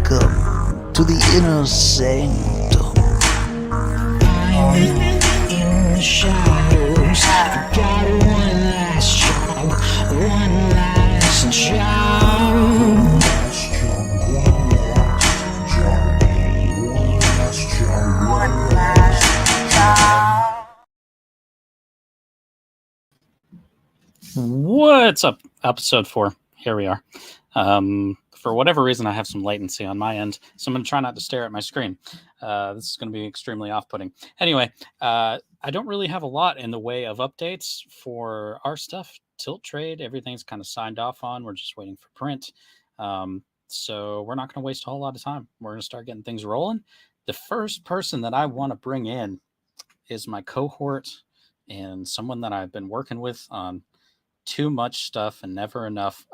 welcome to the inner sanctum. I'm in the shadows. I got one last job, one last job. What's up? Episode 4. Here we are. For whatever reason, I have some latency on my end, so I'm going to try not to stare at my screen. This is going to be extremely off-putting. Anyway, I don't really have a lot in the way of updates for our stuff. Tilt Trade, everything's kind of signed off on. We're just waiting for print. So we're not going to waste a whole lot of time. We're going to start getting things rolling. The first person that I want to bring in is my cohort and someone that I've been working with on too much stuff and never enough.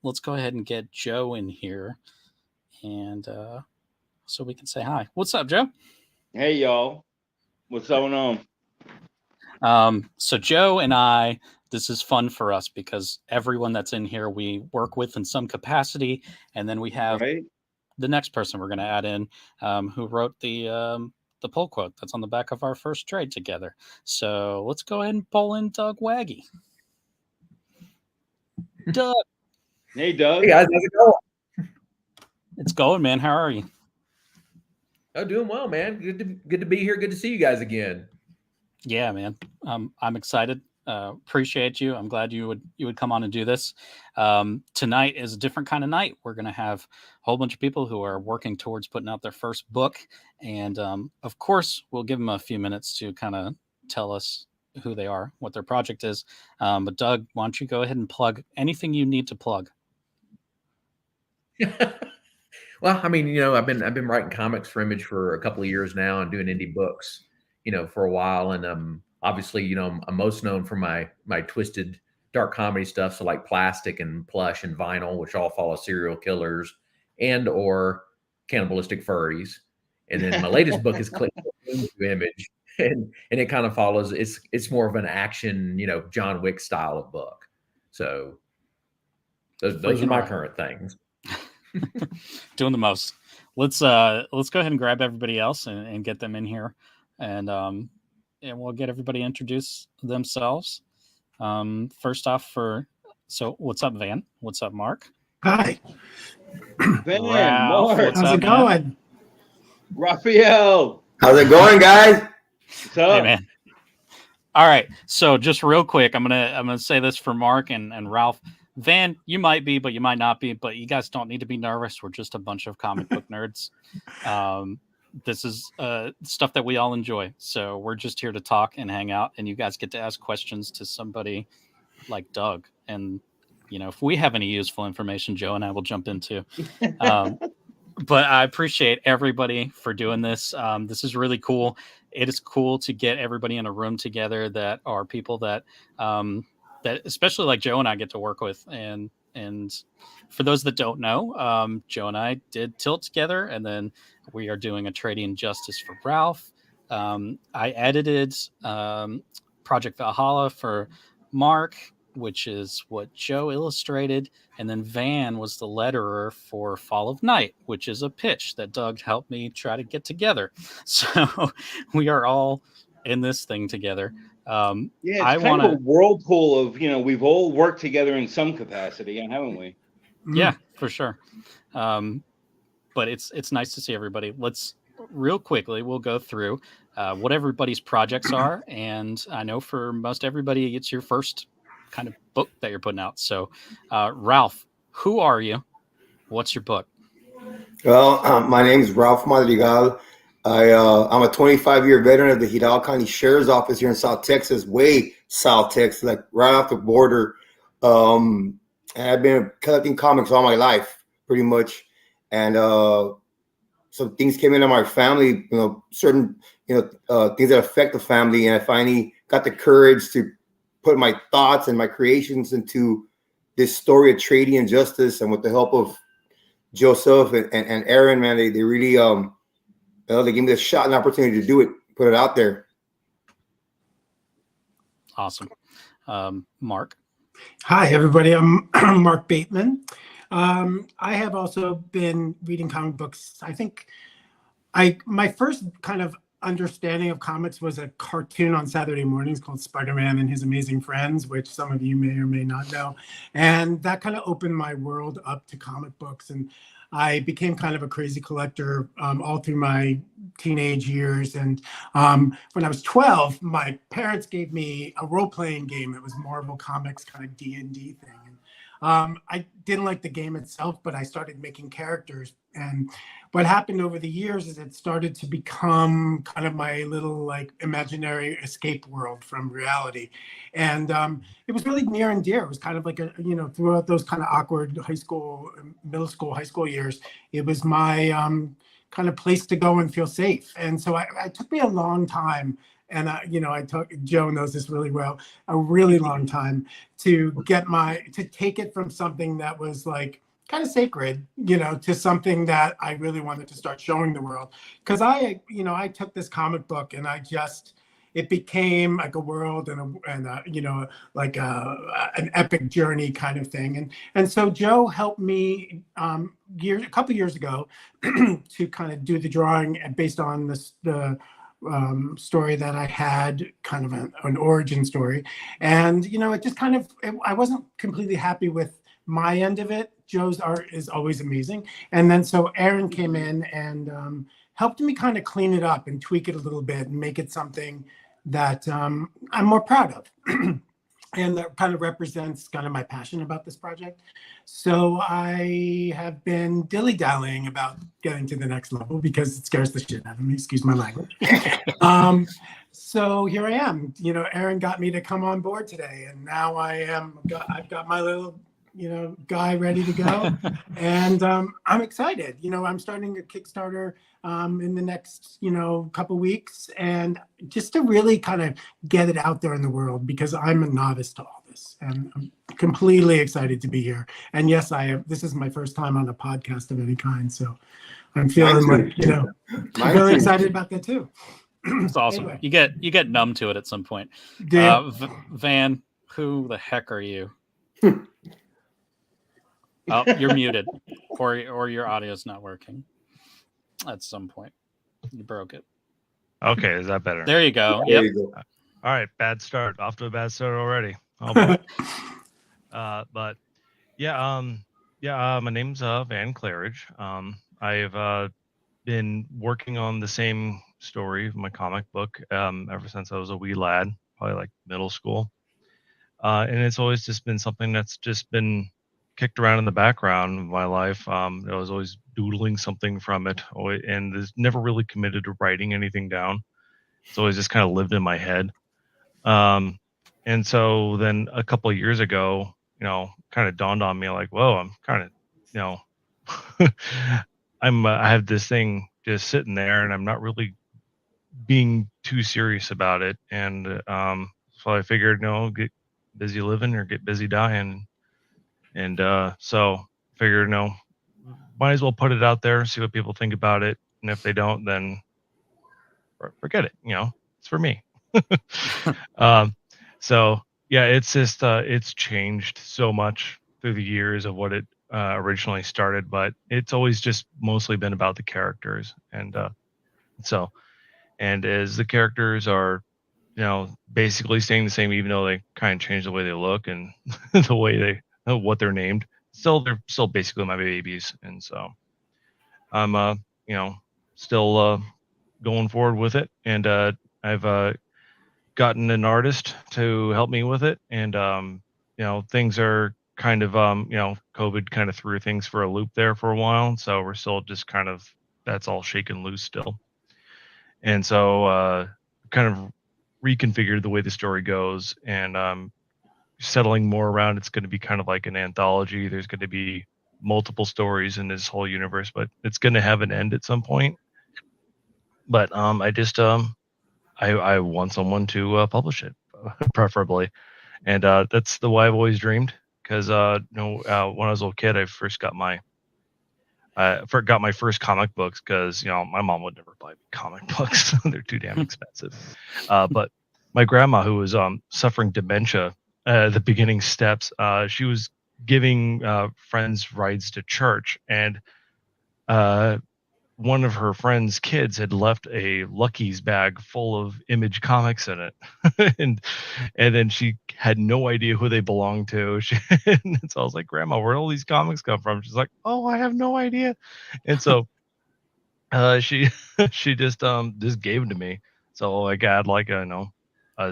Let's go ahead and get Joe in here, and so we can say hi. What's up, Joe? Hey, y'all. What's going on? So Joe and I, this is fun for us because everyone that's in here we work with in some capacity, and then we have the next person we're going to add in who wrote the pull quote that's on the back of our first trade together. So let's go ahead and pull in Doug Waggy. Doug. Hey, Doug. Hey, guys. How's it going? It's going, man. How are you? Oh, doing well, man. Good to be here. Good to see you guys again. Yeah, man. I'm excited. Appreciate you. I'm glad you would come on and do this. Tonight is a different kind of night. We're going to have a whole bunch of people who are working towards putting out their first book. And of course, we'll give them a few minutes to kind of tell us who they are, what their project is. But Doug, why don't you go ahead and plug anything you need to plug? Well, I mean, I've been writing comics for Image for a couple of years now and doing indie books, for a while. And obviously, I'm most known for my twisted dark comedy stuff. So like Plastic and Plush and Vinyl, which all follow serial killers and or cannibalistic furries. And then my latest book is Click into Image. And it kind of follows. It's more of an action, John Wick style of book. So those are my current things. Doing the most. Let's go ahead and grab everybody else and get them in here, and we'll get everybody introduce themselves. First off, what's up, Van? What's up, Mark? Hi. Van, Ralph, Mark. How's it going? Raphael. How's it going, guys? What's up? Hey, man. All right. So just real quick, I'm gonna say this for Mark and Ralph. Van, you might be, but you might not be. But you guys don't need to be nervous. We're just a bunch of comic book nerds. This is stuff that we all enjoy. So we're just here to talk and hang out, and you guys get to ask questions to somebody like Doug. And if we have any useful information, Joe and I will jump into. But I appreciate everybody for doing this. This is really cool. It is cool to get everybody in a room together that are people that especially like Joe and I get to work with. And for those that don't know, Joe and I did Tilt together, and then we are doing a Trading Justice for Ralph. I edited Project Valhalla for Mark, which is what Joe illustrated. And then Van was the letterer for Fall of Night, which is a pitch that Doug helped me try to get together. So we are all in this thing together. It's kind of a whirlpool of, we've all worked together in some capacity, haven't we? Yeah, for sure. But it's nice to see everybody. Let's real quickly, we'll go through what everybody's projects are. And I know for most everybody, it's your first kind of book that you're putting out. So Ralph, who are you? What's your book? Well, my name is Ralph Madrigal. I'm a 25-year veteran of the Hidalgo County Sheriff's Office here in South Texas, way South Texas, like right off the border. And I've been collecting comics all my life, pretty much. And some things came into my family, certain, things that affect the family. And I finally got the courage to put my thoughts and my creations into this story of trading and justice. And with the help of Joseph and Aaron, man, they really, they gave me the shot and opportunity to do it, put it out there. Awesome. Mark. Hi, everybody. I'm Mark Bateman. I have also been reading comic books. I think my first kind of understanding of comics was a cartoon on Saturday mornings called Spider-Man and His Amazing Friends, which some of you may or may not know. And that kind of opened my world up to comic books. And I became kind of a crazy collector all through my teenage years. And when I was 12, my parents gave me a role-playing game. It was Marvel Comics kind of D&D thing. I didn't like the game itself, but I started making characters. And what happened over the years is it started to become kind of my little like imaginary escape world from reality. And it was really near and dear. It was kind of like throughout those kind of awkward high school, middle school, high school years, it was my kind of place to go and feel safe. And so it took me a long time. And Joe knows this really well, a really long time to take it from something that was like kind of sacred, to something that I really wanted to start showing the world. Because I took this comic book and it became like a world and an epic journey kind of thing. And so Joe helped me a couple years ago to kind of do the drawing based on the story that I had, kind of an origin story. And, it just I wasn't completely happy with my end of it. Joe's art is always amazing. And then so Aaron came in and helped me kind of clean it up and tweak it a little bit and make it something that I'm more proud of. And that kind of represents kind of my passion about this project. So I have been dilly-dallying about getting to the next level because it scares the shit out of me, excuse my language. So here I am. Aaron got me to come on board today, and now I've got my little guy ready to go. And I'm excited. I'm starting a Kickstarter in the next, couple weeks, and just to really kind of get it out there in the world, because I'm a novice to all this, and I'm completely excited to be here. And yes, this is my first time on a podcast of any kind, so I'm feeling I'm really excited about that too. It's awesome. Anyway. You get numb to it at some point. Van, who the heck are you? Oh, you're muted, or your audio's not working. At some point, you broke it. Okay, is that better? There you go. There Yep. you go. All right, bad start. Off to a bad start already. Oh boy. But yeah, my name's Van Claridge. I've been working on the same story of my comic book ever since I was a wee lad, probably like middle school. And it's always just been something that's just been kicked around in the background of my life. I was always doodling something from it, and there's never really committed to writing anything down. It's always just kind of lived in my head. And so then a couple of years ago, kind of dawned on me like, whoa, I'm kind of, I have this thing just sitting there, and I'm not really being too serious about it. And so I figured, get busy living or get busy dying. And so figured, might as well put it out there, see what people think about it. And if they don't, then forget it. It's for me. So yeah, it's just it's changed so much through the years of what it originally started, but it's always just mostly been about the characters. And and as the characters are, basically staying the same, even though they kind of change the way they look and the way what they're named, they're still basically my babies. And so I'm still going forward with it, and I've gotten an artist to help me with it. And things are kind of COVID kind of threw things for a loop there for a while, so we're still just kind of, that's all shaken loose still. And so kind of reconfigured the way the story goes, and settling more around, it's going to be kind of like an anthology. There's going to be multiple stories in this whole universe, but it's going to have an end at some point. But I just I want someone to publish it, preferably, and that's the way I've always dreamed. Because when I was a little kid, I first got my first comic books, because my mom would never buy comic books; they're too damn expensive. But my grandma, who was suffering dementia, the beginning steps, she was giving friends rides to church, and one of her friend's kids had left a Lucky's bag full of Image comics in it, and then she had no idea who they belonged to. And so I was like, "Grandma, where did all these comics come from?" She's like, "Oh, I have no idea," and so she she just gave them to me. So I got like a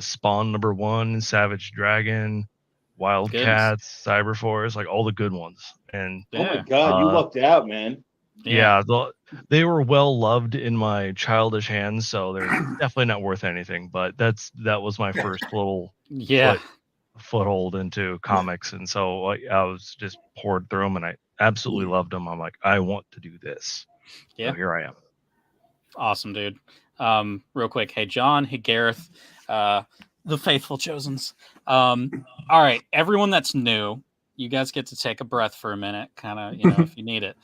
Spawn #1, Savage Dragon, Wildcats, Cyberforce, like all the good ones. And oh my god, you lucked out, man. Yeah, they were well loved in my childish hands, so they're definitely not worth anything. But that was my first little foothold into comics, and so I was just poured through them, and I absolutely loved them. I'm like, I want to do this. Yeah, so here I am. Awesome, dude. Real quick, hey John, hey Gareth, the faithful chosens. All right, everyone that's new, you guys get to take a breath for a minute, kind of, if you need it.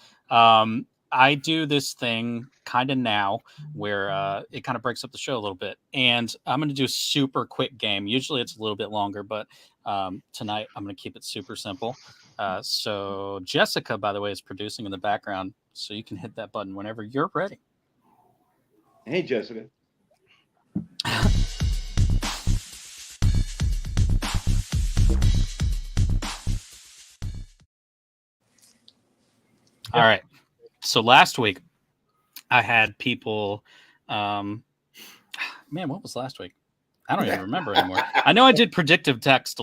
I do this thing kind of now where it kind of breaks up the show a little bit, and I'm going to do a super quick game. Usually it's a little bit longer, but tonight I'm going to keep it super simple. So Jessica, by the way, is producing in the background, so you can hit that button whenever you're ready. Hey, Jessica. All right. So last week I had people, man, what was last week? I don't even remember anymore. I know I did predictive text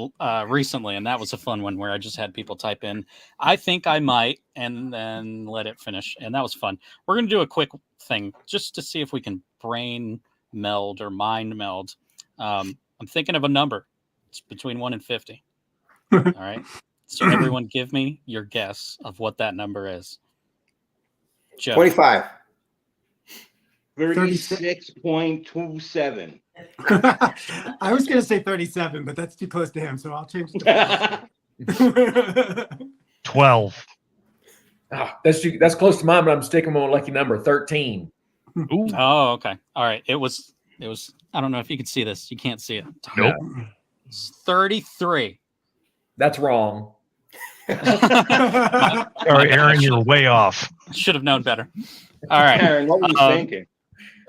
recently, and that was a fun one where I just had people type in, I think I might, and then let it finish. And that was fun. We're going to do a quick thing just to see if we can brain meld or mind meld. I'm thinking of a number. It's between 1 and 50. All right. So everyone give me your guess of what that number is. Joe. 25. 36.27. I was going to say 37, but that's too close to him, so I'll change it to 12. That's close to mine, but I'm sticking with a lucky number, 13. Ooh. Oh, okay. All right. It was. I don't know if you can see this. You can't see it. Nope. It's 33. That's wrong. Sorry, Aaron, you're way off. Should have known better. All right. Aaron, what were you thinking?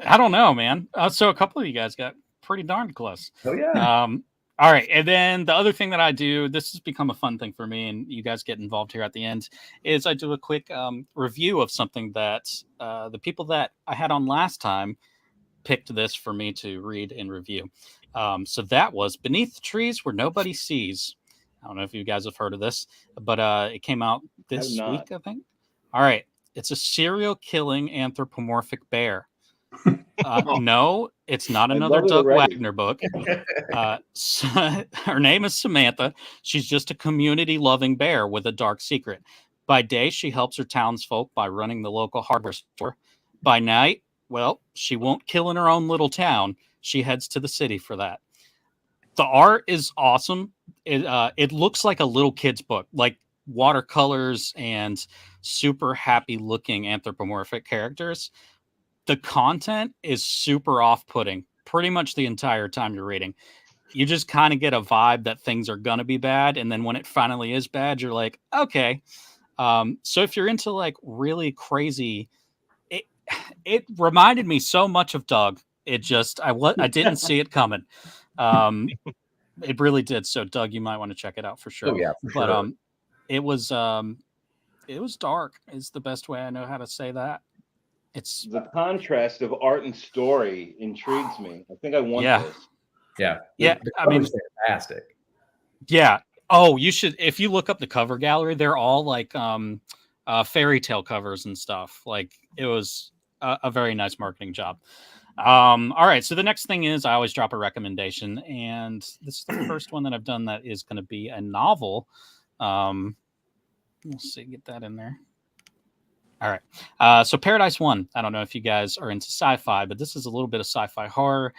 I don't know, man. So a couple of you guys got pretty darn close. Oh, yeah. All right. And then the other thing that I do, this has become a fun thing for me, and you guys get involved here at the end, is I do a quick review of something that the people that I had on last time picked this for me to read and review. So that was Beneath the Trees Where Nobody Sees. I don't know if you guys have heard of this, but it came out this week, I think. All right. It's a serial killing anthropomorphic bear. No, it's not another Doug Wagner book. Her name is Samantha. She's just a community-loving bear with a dark secret. By day, she helps her townsfolk by running the local hardware store. By night, well, she won't kill in her own little town. She heads to the city for that. The art is awesome. It looks like a little kid's book, like watercolors and super happy-looking anthropomorphic characters. The content is super off-putting pretty much the entire time you're reading. You just kind of get a vibe that things are going to be bad. And then when it finally is bad, you're like, okay. So if you're into like really crazy, it reminded me so much of Doug. It just, I didn't see it coming. It really did. So Doug, you might want to check it out for sure. Oh yeah, for sure. But it was dark is the best way I know how to say that. It's the contrast of art and story intrigues me. I think I want this. Yeah. The I mean, fantastic. Yeah. Oh, you should, if you look up the cover gallery, they're all like fairy tale covers and stuff. Like it was a very nice marketing job. All right. So the next thing is I always drop a recommendation, and this is the first one that I've done that is going to be a novel. We'll see, get that in there. All right. So Paradise 1. I don't know if you guys are into sci-fi, but this is a little bit of sci-fi horror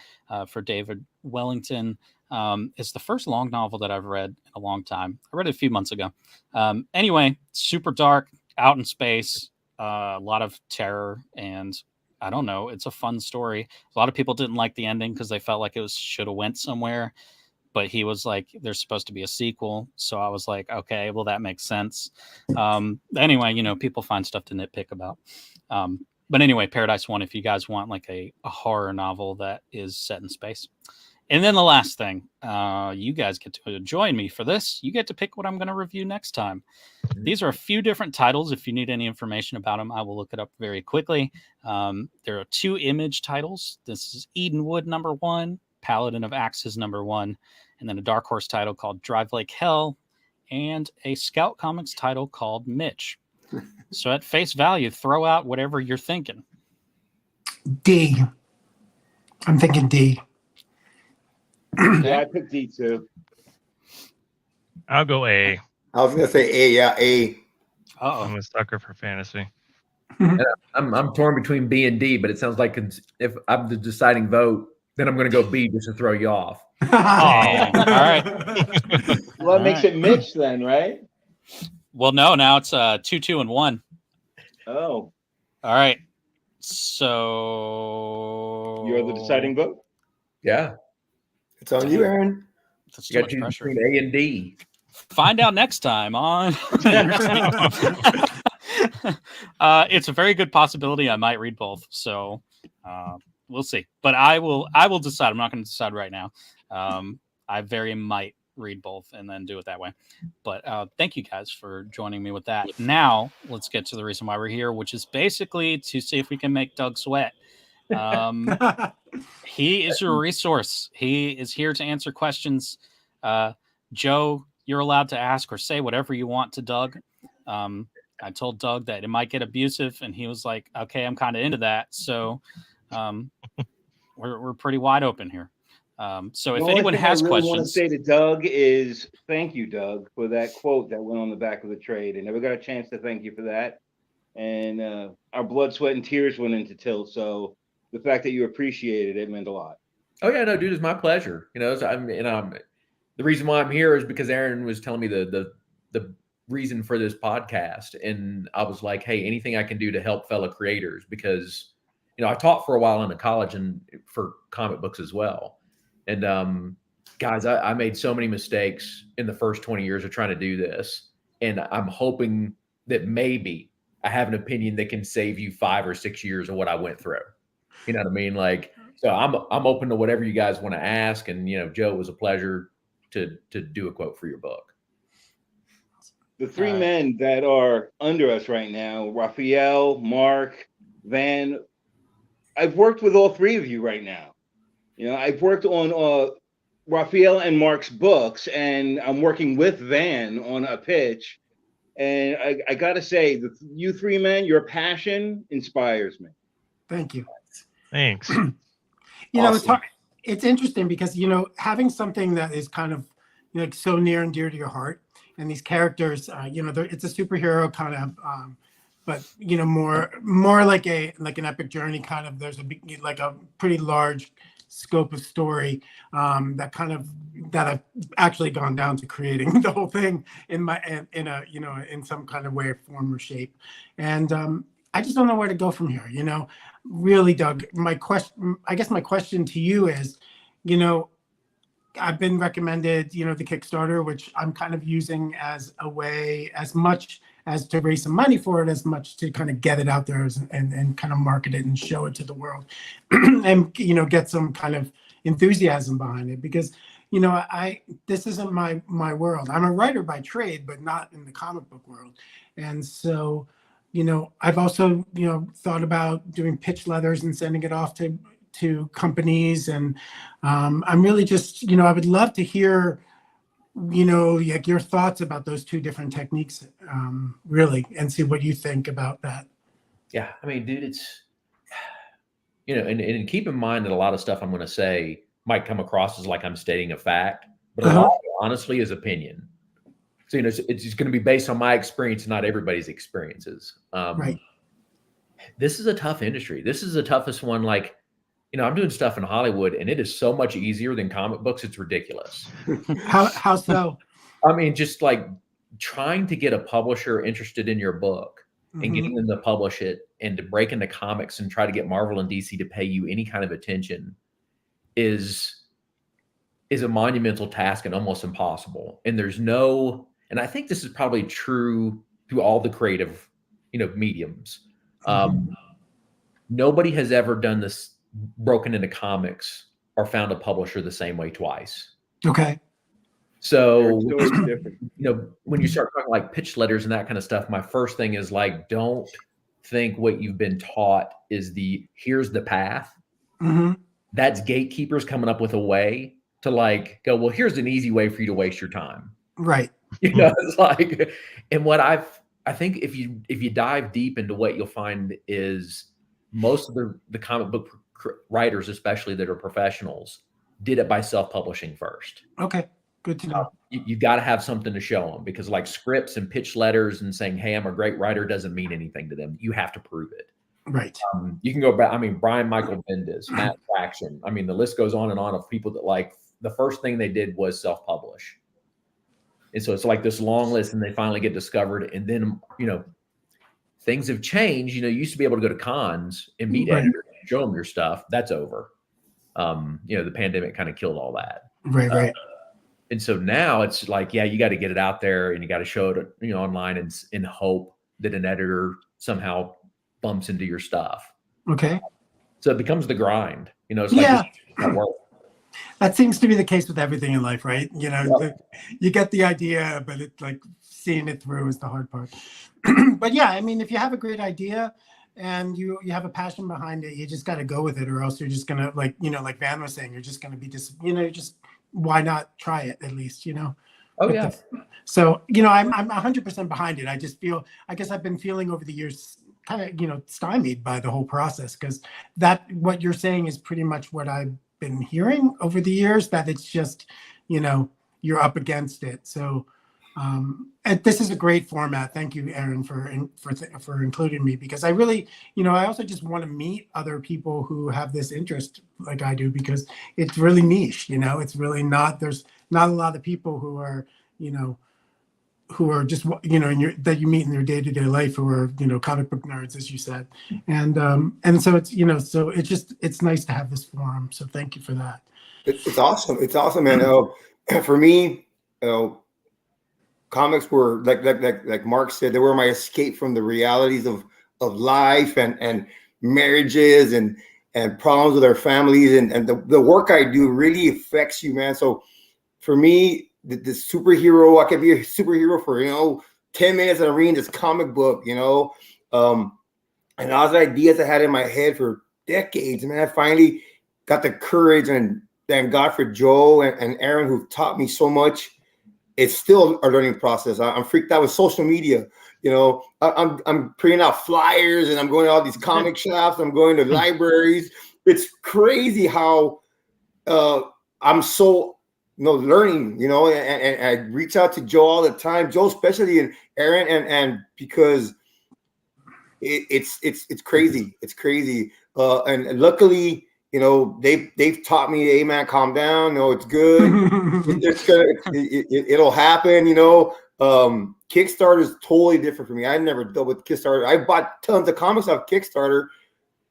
for David Wellington. It's the first long novel that I've read in a long time. I read it a few months ago. Anyway, super dark, out in space, a lot of terror, and I don't know. It's a fun story. A lot of people didn't like the ending because they felt like it should have went somewhere. but he was like, there's supposed to be a sequel. So I was like, okay, well, that makes sense. Anyway, you know, people find stuff to nitpick about. But anyway, Paradise 1, if you guys want like a horror novel that is set in space. And then the last thing, you guys get to join me for this. You get to pick what I'm going to review next time. These are a few different titles. If you need any information about them, I will look it up very quickly. There are 2 Image titles. This is Edenwood #1, Paladin of Axes #1, and then a Dark Horse title called Drive Like Hell, and a Scout Comics title called Mitch. So at face value, throw out whatever you're thinking. D. I'm thinking D. Yeah, I picked D too. I'll go A. I was gonna say A. Yeah, A. I'm a sucker for fantasy. I'm torn between B and D, but it sounds like if I'm the deciding vote, then I'm going to go B just to throw you off. All right. Well, that makes it Mitch then, right? Well, no, now it's 2, 2, and 1. Oh, All right. So you're the deciding vote. Yeah, It's on you, Aaron. That's you too got to much choose pressure. between A and D. Find out next time on. It's a very good possibility I might read both, so we'll see. But I will decide. I'm not going to decide right now. I very might read both and then do it that way. But thank you guys for joining me with that. Now let's get to the reason why we're here, which is basically to see if we can make Doug sweat. He is your resource. He is here to answer questions. Joe, you're allowed to ask or say whatever you want to Doug. I told Doug that it might get abusive, and he was like, okay, I'm kind of into that. So we're pretty wide open here. So if anyone has questions, I want to say to Doug is thank you, Doug, for that quote that went on the back of the trade. I never got a chance to thank you for that. And our blood, sweat, and tears went into Tilt. So the fact that you appreciated it meant a lot. Oh yeah, no, dude, it's my pleasure. You know, the reason why I'm here is because Aaron was telling me the reason for this podcast, and I was like, hey, anything I can do to help fellow creators, because you know I taught for a while in a college and for comic books as well. And guys, I made so many mistakes in the first 20 years of trying to do this, and I'm hoping that maybe I have an opinion that can save you 5 or 6 years of what I went through. You know what I mean? Like, so I'm open to whatever you guys want to ask. And you know, Joe, it was a pleasure to do a quote for your book. The 3 men that are under us right now, Raphael, Mark, Van, I've worked with all 3 of you right now. You know, I've worked on Raphael and Mark's books, and I'm working with Van on a pitch. And I got to say, you 3 men, your passion inspires me. Thank you. Thanks. You know, it's hard. It's interesting because, you know, having something that is kind of like so near and dear to your heart, and these characters, you know, it's a superhero kind of, but you know, more like an epic journey kind of. There's a pretty large scope of story that I've actually gone down to creating the whole thing in some kind of way, form, or shape, and I just don't know where to go from here. You know, really, Doug. My question to you is, you know, I've been recommended, you know, the Kickstarter, which I'm kind of using as a way, as much as to raise some money for it, as much to kind of get it out there and kind of market it and show it to the world, and you know, get some kind of enthusiasm behind it, because you know, this isn't my world. I'm a writer by trade, but not in the comic book world, and so. You know, I've also, you know, thought about doing pitch letters and sending it off to companies. And I'm really just, you know, I would love to hear, you know, like your thoughts about those 2 different techniques, really, and see what you think about that. Yeah. I mean, dude, it's, you know, and keep in mind that a lot of stuff I'm going to say might come across as like I'm stating a fact, but a lot of it, honestly, is opinion. So, you know, it's just going to be based on my experience, not everybody's experiences. Right. This is a tough industry. This is the toughest one. Like, you know, I'm doing stuff in Hollywood, and it is so much easier than comic books. It's ridiculous. How so? I mean, just like trying to get a publisher interested in your book and getting them to publish it and to break into comics and try to get Marvel and DC to pay you any kind of attention is is a monumental task and almost impossible. And there's no, and I think this is probably true through all the creative, mediums. Nobody has ever done this, broken into comics or found a publisher the same way twice. Okay. So, different. when you start talking like pitch letters and that kind of stuff, my first thing is like, don't think what you've been taught is here's the path. Mm-hmm. That's gatekeepers coming up with a way to like go, well, here's an easy way for you to waste your time. Right. It's like, and what I think if you dive deep into what you'll find is most of the comic book writers, especially that are professionals, did it by self-publishing first. Okay. Good to know. You've got to have something to show them, because like scripts and pitch letters and saying, hey, I'm a great writer doesn't mean anything to them. You have to prove it. Right. You can go back. I mean, Brian Michael Bendis, Matt Fraction. I mean, the list goes on and on of people that like the first thing they did was self-publish. And so it's like this long list, and they finally get discovered. And then, things have changed. You used to be able to go to cons and meet editors and show them your stuff. That's over. The pandemic kind of killed all that. Right. And so now it's like, yeah, you got to get it out there, and you got to show it, online, and hope that an editor somehow bumps into your stuff. Okay. So it becomes the grind. It's like, that work. That seems to be the case with everything in life, right? You get the idea, but it's like seeing it through is the hard part. But yeah, I mean, if you have a great idea and you have a passion behind it, you just got to go with it, or else you're just gonna like Van was saying, you're just gonna be why not try it at least, Oh yeah. So I'm 100% behind it. I just feel, I guess I've been feeling over the years kind of stymied by the whole process, because what you're saying is pretty much what I've been hearing over the years, that it's just you're up against it. So and this is a great format. Thank you, Aaron, for including me, because I really, I also just want to meet other people who have this interest like I do, because it's really niche. It's really not. There's not a lot of people who are, who are just, that you meet in your day-to-day life, who are, comic book nerds, as you said, and so it's, so it's nice to have this forum. So thank you for that. It's awesome. It's awesome, man. For me, comics were like Mark said, they were my escape from the realities of life and marriages and problems with our families, and the work I do really affects you, man. So for me, the superhero, I could be a superhero for 10 minutes and reading this comic book, and all the ideas I had in my head for decades, man. I finally got the courage, and thank God for Joe and Aaron, who've taught me so much. It's still a learning process. I'm freaked out with social media. I'm printing out flyers, and I'm going to all these comic shops. I'm going to libraries. It's crazy how I'm so learning. And I reach out to Joe all the time. Joe especially, and Aaron, and because it's crazy. It's crazy. And luckily, they've taught me, hey man, calm down. No, it's good. It'll happen. Kickstarter is totally different for me. I never dealt with Kickstarter. I bought tons of comics off Kickstarter,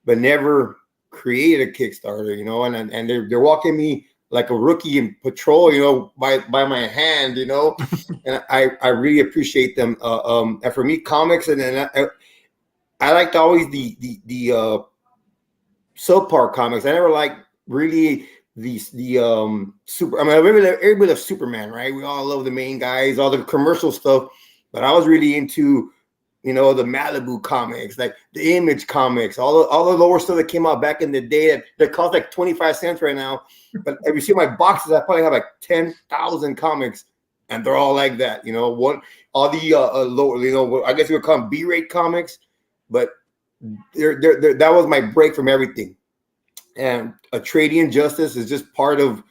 but never created a Kickstarter. And they're walking me like a rookie in patrol. By my hand. And I really appreciate them. And for me, comics, and then I liked always the subpar comics. I never liked really the super. I mean, everybody loves Superman, right? We all love the main guys, all the commercial stuff. But I was really into, the Malibu comics, like the Image comics, all the lower stuff that came out back in the day that cost like 25 cents right now. But if you see my boxes, I probably have like 10,000 comics, and they're all like that. All the lower, I guess we would call them B-rate comics, but that was my break from everything. And a trading injustice is just part of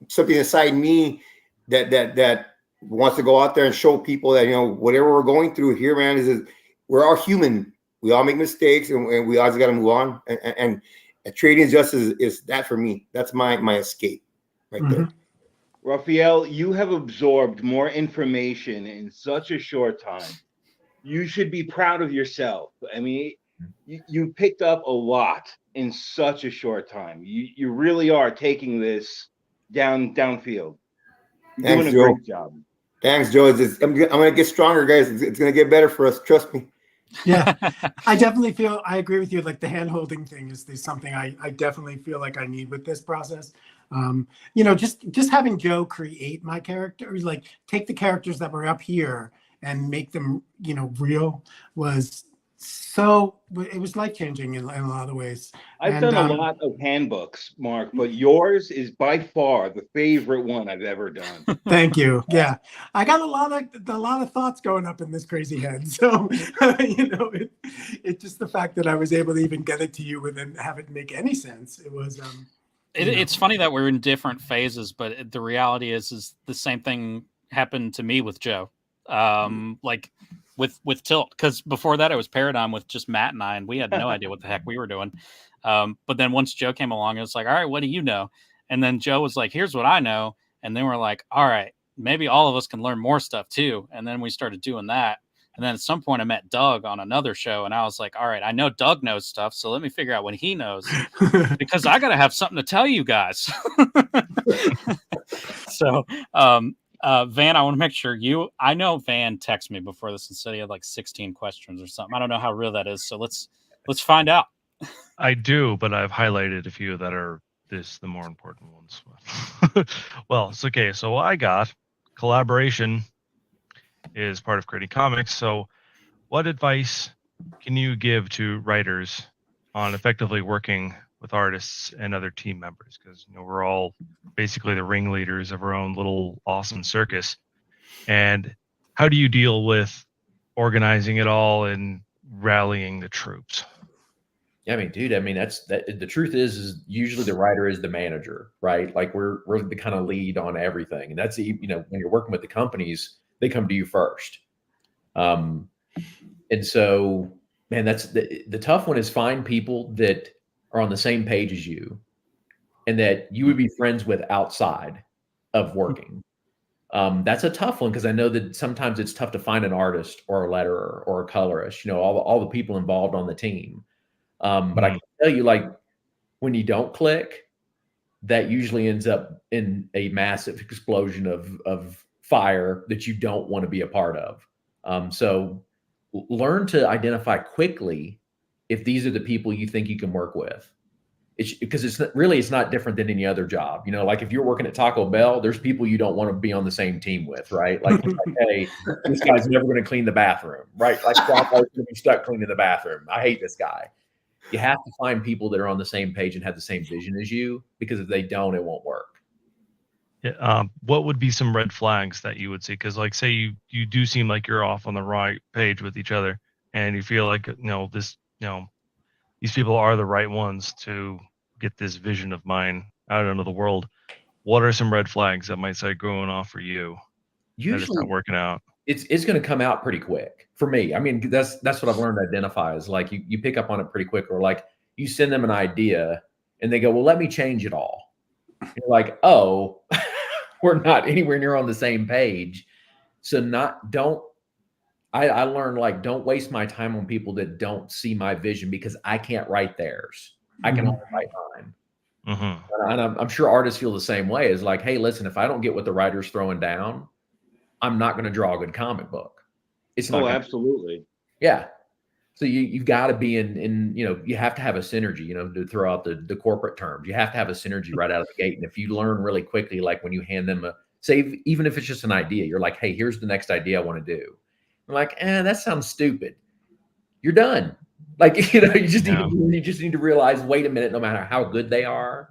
something inside me that wants to go out there and show people that whatever we're going through here, man, is we're all human. We all make mistakes, and we always got to move on. And a trading injustice is that for me. That's my escape right there. Raphael, you have absorbed more information in such a short time. You should be proud of yourself. I mean, you picked up a lot in such a short time. You really are taking this downfield. You're Thanks, doing a Joe. great job. Thanks, Joe. I'm going to get stronger, guys. It's going to get better for us. Trust me. Yeah, I definitely feel, I agree with you. Like the hand holding thing is something I definitely feel like I need with this process. You know, just having Joe create my characters, like take the characters that were up here and make them, you know, real, was so, it was life changing in a lot of ways. I've And, done a lot of handbooks, Mark, but yours is by far the favorite one I've ever done. Thank you. Yeah, I got a lot of thoughts going up in this crazy head. So, you know, it just the fact that I was able to even get it to you and have it make any sense. It was. It's funny that we're in different phases, but the reality is the same thing happened to me with Joe. Like with Tilt, because before that it was Paradigm with just Matt and I, and we had no idea what the heck we were doing. But then once Joe came along, it was like, all right, what do you know? And then Joe was like, here's what I know. And then we're like, all right, maybe all of us can learn more stuff too. And then we started doing that. And then at some point I met Doug on another show, and I was like, all right, I know Doug knows stuff, so let me figure out what he knows, because I got to have something to tell you guys. So, Van, I want to make sure I know Van texted me before this and said he had like 16 questions or something. I don't know how real that is. So let's find out. I do, but I've highlighted a few that are the more important ones. Well, it's okay. So I got collaboration is part of creating comics. So what advice can you give to writers on effectively working with artists and other team members? Because, you know, we're all basically the ringleaders of our own little awesome circus. And how do you deal with organizing it all and rallying the troops? I mean, dude, I mean, the truth is usually the writer is the manager, right? Like we're the kind of lead on everything. And that's, you know, when you're working with the companies, they come to you first. And so, man, that's the tough one, is find people that are on the same page as you and that you would be friends with outside of working. That's a tough one, because I know that sometimes it's tough to find an artist or a letterer or a colorist, you know, all the people involved on the team. But I can tell you, like, when you don't click, that usually ends up in a massive explosion of fire that you don't want to be a part of. So learn to identify quickly if these are the people you think you can work with. Because it's not different than any other job. You know, like if you're working at Taco Bell, there's people you don't want to be on the same team with, right? Like, hey, this guy's never going to clean the bathroom, right? Like, I'm going to be stuck cleaning the bathroom. I hate this guy. You have to find people that are on the same page and have the same vision as you, because if they don't, it won't work. Yeah, what would be some red flags that you would see? Because, like, say you do seem like you're off on the right page with each other, and you feel like, these people are the right ones to get this vision of mine out into the world. What are some red flags that might start going off for you? Usually, that it's not working out. It's going to come out pretty quick for me. I mean, that's what I've learned to identify, is like you pick up on it pretty quick, or like you send them an idea and they go, well, let me change it all. You're like, oh, we're not anywhere near on the same page. So I learned, like, don't waste my time on people that don't see my vision, because I can't write theirs. I can only write mine. Mm-hmm. And I'm sure artists feel the same way. Is like, hey, listen, if I don't get what the writer's throwing down, I'm not going to draw a good comic book. It's not. Oh, absolutely. Yeah. So you've got to be in, you know, you have to have a synergy, you know, to throw out the corporate terms. You have to have a synergy right out of the gate. And if you learn really quickly, like when you hand them even if it's just an idea, you're like, hey, here's the next idea I want to do. I'm like, that sounds stupid. You're done. Like, you know, you just need to realize, wait a minute, no matter how good they are,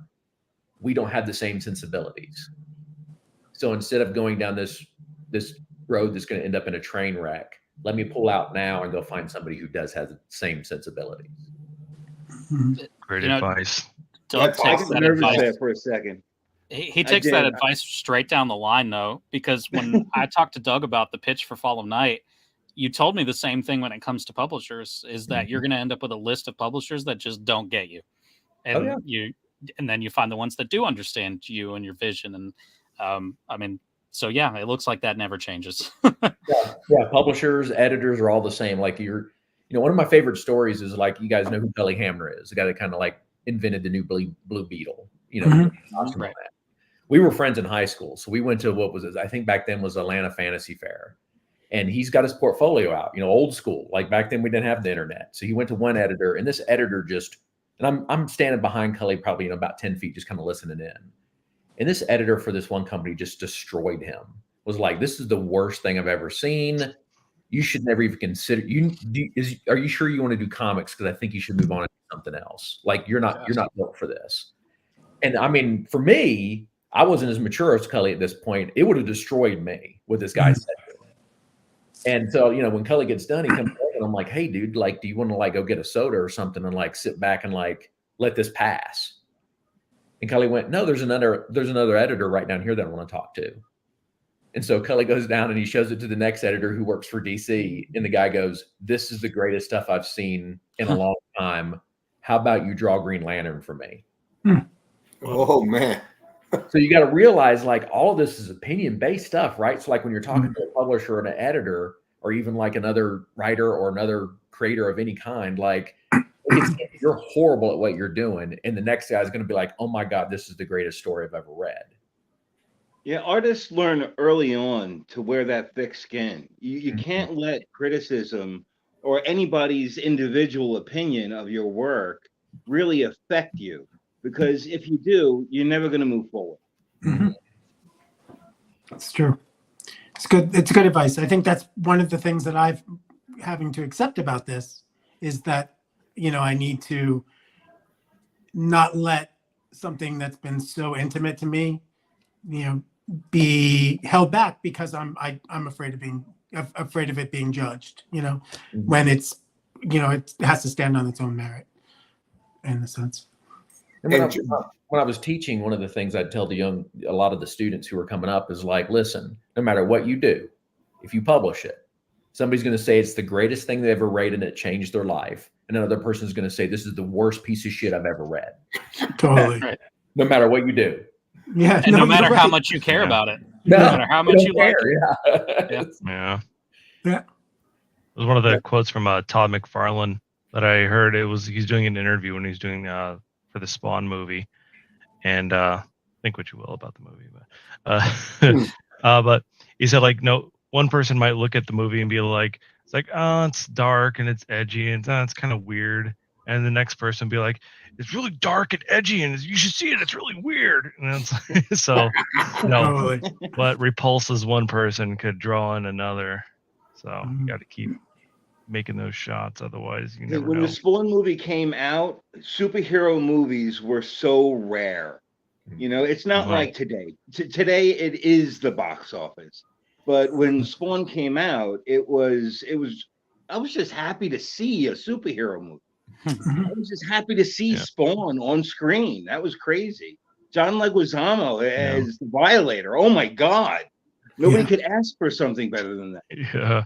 we don't have the same sensibilities. So instead of going down this road that's going to end up in a train wreck, let me pull out now and go find somebody who does have the same sensibilities. Great advice. Doug takes that advice there for a second. He takes that advice straight down the line, though, because when I talked to Doug about the pitch for Fall of Night, you told me the same thing when it comes to publishers, is that you're going to end up with a list of publishers that just don't get you. And and then you find the ones that do understand you and your vision. And I mean, so yeah, it looks like that never changes. Yeah. Publishers, editors are all the same. Like one of my favorite stories is, like, you guys know who Billy Hamner is, the guy that kind of like invented the new Blue Beetle. You know, Mhm. costume Right. on that. We were friends in high school, so we went to what was it? I think back then was Atlanta Fantasy Fair, and he's got his portfolio out. You know, old school. Like back then, we didn't have the internet, so he went to one editor, and this editor just and I'm standing behind Cully, probably about 10 feet, just kind of listening in. And this editor for this one company just destroyed him. Was like, this is the worst thing I've ever seen. You should never even consider. Are you sure you want to do comics? Because I think you should move on to something else. Like you're not built for this. And I mean, for me, I wasn't as mature as Cully at this point. It would have destroyed me what this guy said. And so, you know, when Cully gets done, he comes over and I'm like, hey, dude, like, do you want to like go get a soda or something and like sit back and like let this pass? And Cully went, no, there's another editor right down here that I want to talk to. And so Cully goes down and he shows it to the next editor who works for DC. And the guy goes, this is the greatest stuff I've seen in a long time. How about you draw Green Lantern for me? Oh, man. So you got to realize like all of this is opinion-based stuff, right? So like when you're talking to a publisher or an editor or even like another writer or another creator of any kind, like you're horrible at what you're doing. And the next guy is going to be like, oh my God, this is the greatest story I've ever read. Yeah, artists learn early on to wear that thick skin. You can't let criticism or anybody's individual opinion of your work really affect you, because if you do, you're never going to move forward. Mhm. It's true. It's good. It's good advice. I think that's one of the things that I've having to accept about this is that, you know, I need to not let something that's been so intimate to me, you know, be held back because I'm afraid of it being judged, you know, when it's, you know, it has to stand on its own merit in a sense. And when I was teaching, one of the things I'd tell a lot of the students who were coming up is like, listen, no matter what you do, if you publish it, somebody's going to say it's the greatest thing they ever read and it changed their life. And another person's going to say, this is the worst piece of shit I've ever read. Totally. Right. No matter what you do. Yeah. And no matter you're how right. much you care about it. No, No matter how much you like it. Yeah. Yeah. Yeah. It was one of the quotes from Todd McFarlane that I heard. He's doing an interview when he's doing for the Spawn movie, and think what you will about the movie, but but he said like, no, one person might look at the movie and be like, it's like, oh, it's dark and it's edgy and it's kind of weird, and the next person be like, it's really dark and edgy and you should see it, it's really weird, and it's like, so Totally. what repulses one person could draw in another, so you got to keep making those shots, otherwise you never When know. the Spawn movie came out, superhero movies were so rare. You know, it's not like today. Today it is the box office. But when Spawn came out, it was I was just happy to see a superhero movie. I was just happy to see Spawn on screen. That was crazy. John Leguizamo as the Violator. Oh my God. Nobody could ask for something better than that. Yeah.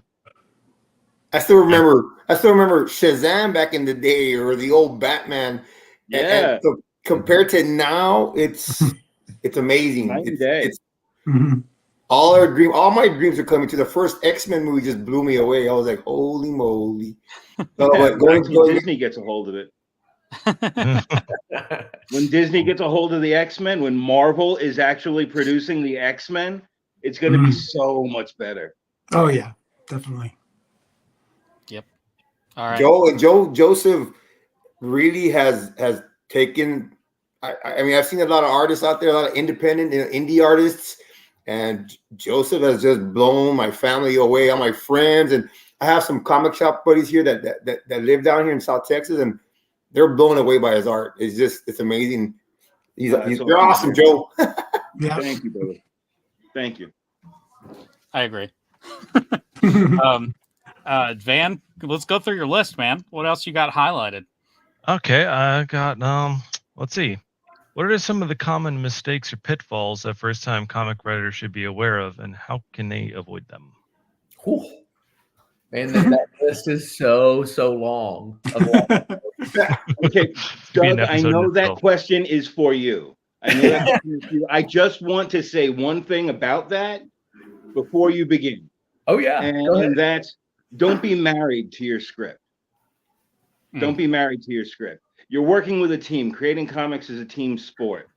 I still remember Shazam back in the day, or the old Batman. Yeah. And so compared to now, it's amazing. Night and day. It's all my dreams are coming to the first X-Men movie. Just blew me away. I was like, holy moly. So, Disney gets a hold of it. When Disney gets a hold of the X-Men, when Marvel is actually producing the X-Men, it's going to be so much better. Oh yeah, definitely. Yep. All right. Joseph really has taken. I mean, I've seen a lot of artists out there, a lot of independent, indie artists, and Joseph has just blown my family away, all my friends, and I have some comic shop buddies here that live down here in South Texas, and they're blown away by his art. It's amazing. You're awesome, Joe. Yeah. Thank you, brother. Thank you. I agree. Van, let's go through your list, man. What else you got highlighted? Okay, I got let's see. What are some of the common mistakes or pitfalls that first-time comic writers should be aware of, and how can they avoid them? Whew. Man, that list is so long. Okay, Doug, I know that question is for you. I know that question is for you. I just want to say one thing about that before you begin. Oh yeah, and that's, don't be married to your script. Don't be married to your script. you're working with a team. Creating comics is a team sport.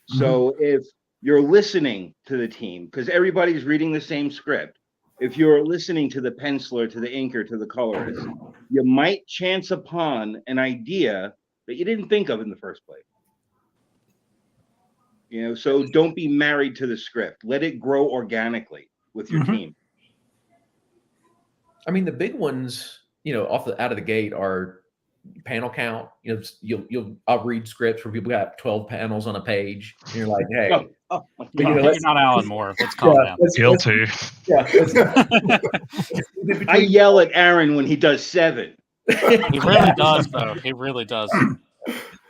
So if you're listening to the team, because everybody's reading the same script, if you're listening to the penciler, to the inker, to the colorist, you might chance upon an idea that you didn't think of in the first place. You know, so don't be married to the script. Let it grow organically with your team. I mean, the big ones, you know, out of the gate are panel count. You know, I'll read scripts where people got 12 panels on a page, and you're like, hey, Oh, You're not Alan Moore. Let's calm down. Guilty. I yell at Aaron when he does 7. He really does, though. He really does.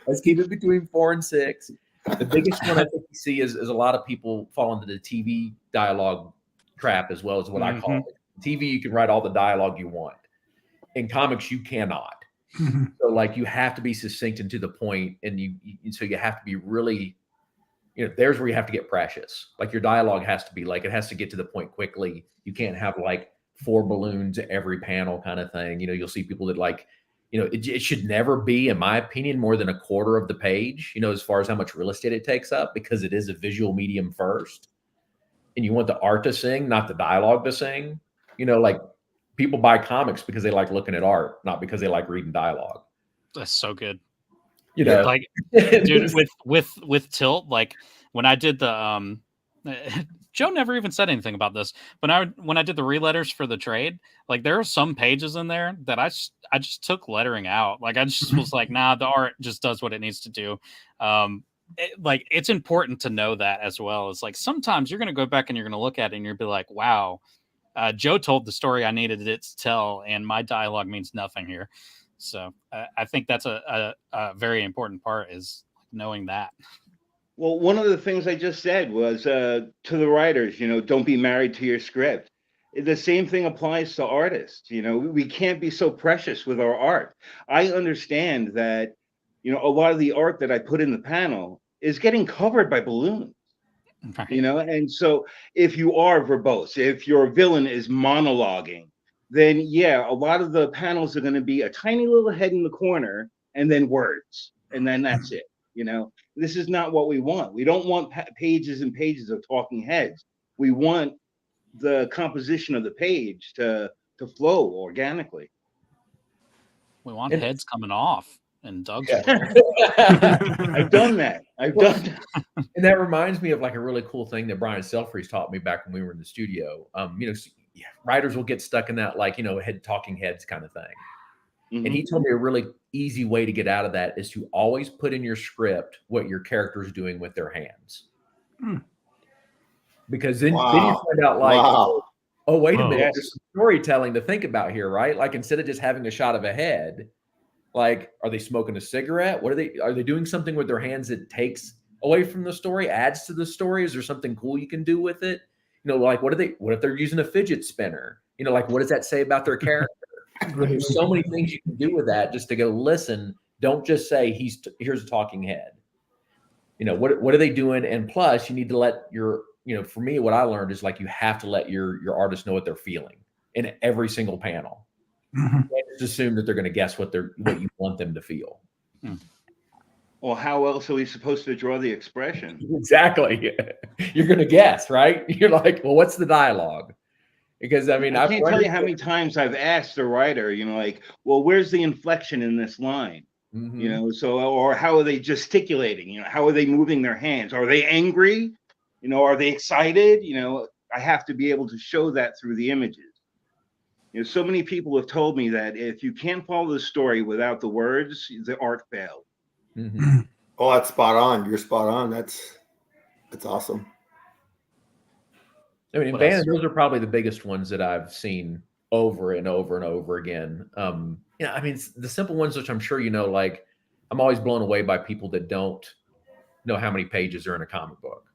Let's keep it between 4 and 6. The biggest one I think you see is a lot of people fall into the TV dialogue trap, as well as what I call it. TV, you can write all the dialogue you want. In comics, you cannot. So, like, you have to be succinct and to the point, and so you have to be really, you know, there's where you have to get precious. Like, your dialogue has to be like, it has to get to the point quickly. You can't have like 4 balloons every panel kind of thing. You know, you'll see people that, like, you know, it should never be, in my opinion, more than a quarter of the page, you know, as far as how much real estate it takes up, because it is a visual medium first. And you want the art to sing, not the dialogue to sing. You know, like, people buy comics because they like looking at art, not because they like reading dialogue. That's so good. You know, like, dude, with Tilt, like, when I did the Joe never even said anything about this, but when I did the re-letters for the trade, like, there are some pages in there that I just took lettering out. Like, I just was like, nah, the art just does what it needs to do. Like, it's important to know that as well. It's like, sometimes you're going to go back and you're going to look at it and you'll be like, wow, Joe told the story I needed it to tell, and my dialogue means nothing here. So I think that's a very important part, is knowing that. Well, one of the things I just said was to the writers, you know, don't be married to your script. The same thing applies to artists. You know, we can't be so precious with our art. I understand that, you know, a lot of the art that I put in the panel is getting covered by balloons. Right. You know, and so if you are verbose, if your villain is monologuing, then yeah, a lot of the panels are going to be a tiny little head in the corner and then words, and then that's it. You know, this is not what we want. We don't want pages and pages of talking heads. We want the composition of the page to flow organically. We want heads coming off. And Doug's I've done that. And that reminds me of, like, a really cool thing that Brian Selfridge taught me back when we were in the studio. You know, writers will get stuck in that, like, you know, talking heads kind of thing. And he told me a really easy way to get out of that is to always put in your script what your character is doing with their hands. Because then you find out, like, oh, wait a minute, there's some storytelling to think about here, right? Like, instead of just having a shot of a head, like, are they smoking a cigarette? Are they doing something with their hands that takes away from the story, adds to the story? Is there something cool you can do with it? You know, like, what if they're using a fidget spinner? You know, like, what does that say about their character? There's so many things you can do with that, just to go listen. Don't just say here's a talking head. You know, what are they doing? And plus, you need to let you know, for me, what I learned is, like, you have to let your artist know what they're feeling in every single panel. You just assume that they're going to guess what you want them to feel. Well, how else are we supposed to draw the expression? Exactly. You're going to guess, right? You're like, well, what's the dialogue? Because, I mean, I can't tell you how many times I've asked the writer, you know, like, well, where's the inflection in this line? You know, so, or how are they gesticulating? You know, how are they moving their hands? Are they angry? You know, are they excited? You know, I have to be able to show that through the images. You know, so many people have told me that if you can't follow the story without the words, the art failed. Oh, that's spot on. You're spot on. That's awesome. I mean, those are probably the biggest ones that I've seen over and over and over again. I mean, the simple ones, which I'm sure you know, like, I'm always blown away by people that don't know how many pages are in a comic book.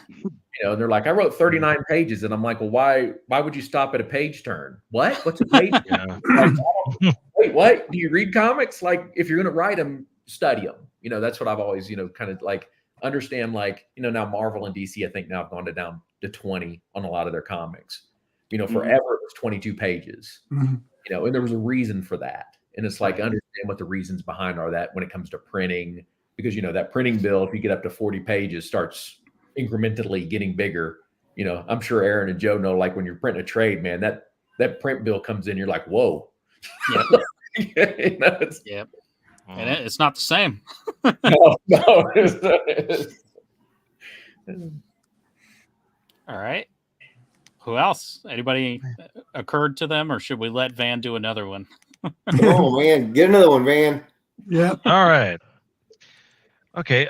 You know, and they're like, I wrote 39 pages, and I'm like, well, why would you stop at a page turn? What? What's a page turn? Like, wait, what? Do you read comics? Like, if you're going to write them, study them. You know, that's what I've always, you know, kind of like understand. Like, you know, now Marvel and DC, I think now have gone down to 20 on a lot of their comics. You know, forever it was 22 pages. You know, and there was a reason for that. And it's like understanding understand what the reasons behind are that when it comes to printing, because that printing bill, if you get up to 40 pages, starts incrementally getting bigger. I'm sure Aaron and Joe know, like when you're printing a trade, man, that print bill comes in, you're like, whoa. Yep. It's, Yep. And it's not the same. no. All right. Who else? Anybody occurred to them, or should we let Van do another one? Oh man, get another one, Van. Yeah. All right. Okay.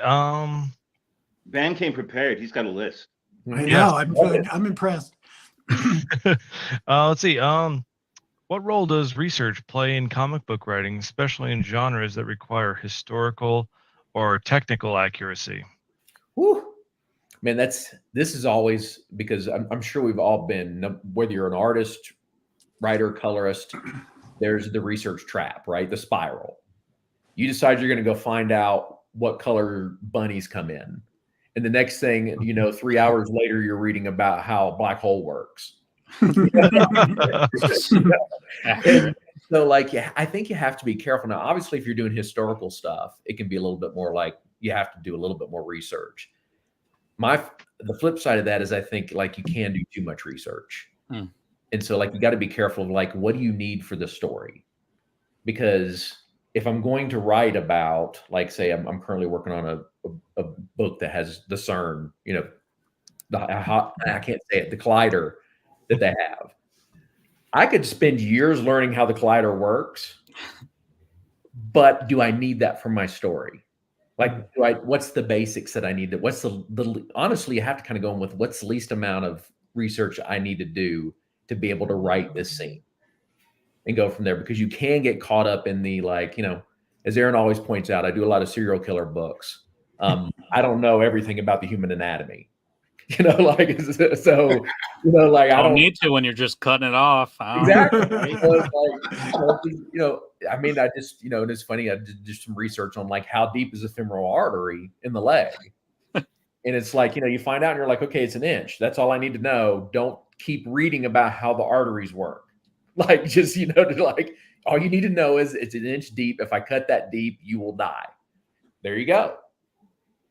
Van came prepared. He's got a list. I Yeah. know. I'm impressed. Let's see. What role does research play in comic book writing, especially in genres that require historical or technical accuracy? Whew. Man, this is always, because I'm sure we've all been, whether you're an artist, writer, colorist, there's the research trap, right? The spiral. You decide you're going to go find out what color bunnies come in. And the next thing, 3 hours later, you're reading about how a black hole works. So like, I think you have to be careful. Now, obviously, if you're doing historical stuff, it can be a little bit more like you have to do a little bit more research. The flip side of that is I think like you can do too much research. And so like, you got to be careful of like, what do you need for the story? Because if I'm going to write about, like, say, I'm currently working on a book that has the CERN, I can't say it, the collider that they have. I could spend years learning how the collider works, but do I need that for my story? Like, what's the basics that I need? What's honestly, you have to kind of go in with what's the least amount of research I need to do to be able to write this scene and go from there, because you can get caught up in the, like, as Aaron always points out, I do a lot of serial killer books. I don't know everything about the human anatomy, like, so, like, I don't need to when you're just cutting it off. Exactly. I mean, I just, and it's funny, I did just some research on like how deep is the femoral artery in the leg. And it's like, you find out and you're like, okay, it's an inch. That's all I need to know. Don't keep reading about how the arteries work. Like, just, like, all you need to know is it's an inch deep. If I cut that deep, you will die. There you go.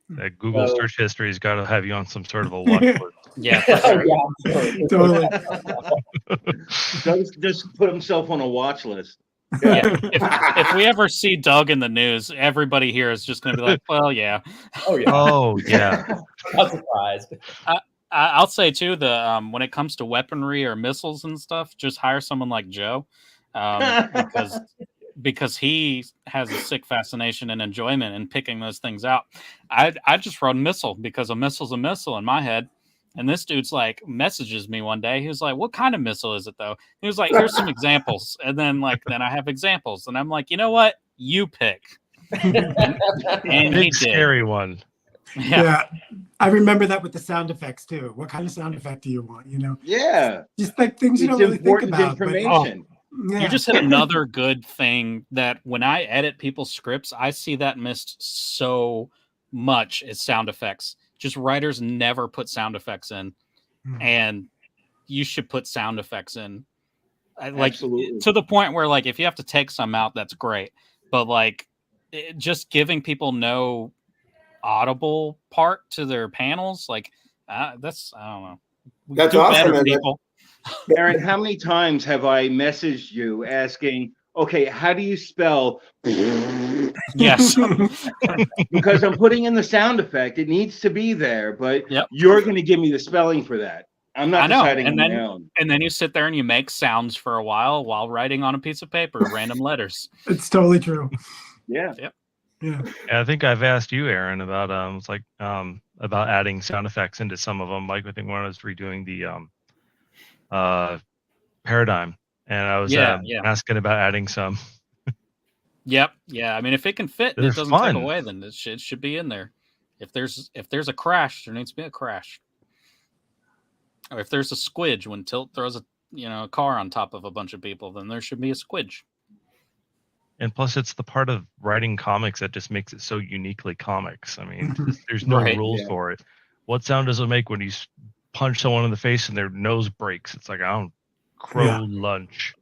That Google search history has got to have you on some sort of a watch list. Yeah, for sure. Yeah, Totally. Doug's just put himself on a watch list. Yeah. If we ever see Doug in the news, everybody here is just going to be like, well, yeah. Oh, yeah. Oh, yeah. Not surprised. I'll say, too, when it comes to weaponry or missiles and stuff, just hire someone like Joe, because he has a sick fascination and enjoyment in picking those things out. I just wrote missile because a missile's a missile in my head. And this dude's like messages me one day. He was like, what kind of missile is it though? He was like, here's some examples. And then I have examples. And I'm like, you know what? You pick. And Big scary one. Yeah. I remember that with the sound effects too. What kind of sound effect do you want? Yeah. Just like things you It's don't really think important about. information. Yeah. You just hit another good thing that when I edit people's scripts, I see that missed so much is sound effects. Just writers never put sound effects in, and you should put sound effects in. Like, absolutely. To the point where, like, if you have to take some out, that's great. But like, just giving people audible part to their panels, like, that's, I don't know. That's awesome, man. People. Aaron, how many times have I messaged you asking, okay, how do you spell? Yes. Because I'm putting in the sound effect. It needs to be there, but you're going to give me the spelling for that. I'm not deciding on my own. And then you sit there and you make sounds for a while writing on a piece of paper, random letters. It's totally true. Yeah. Yep. Yeah. I think I've asked you, Aaron, about about adding sound effects into some of them. Like I think when I was redoing the Paradigm, and I was asking about adding some. Yep. Yeah. I mean, if it can fit and it doesn't take away, then it should be in there. If there's a crash, there needs to be a crash. Or if there's a squidge when Tilt throws a car on top of a bunch of people, then there should be a squidge. And plus, it's the part of writing comics that just makes it so uniquely comics. I mean, there's no rules for it. What sound does it make when you punch someone in the face and their nose breaks? It's like, I don't crow lunch.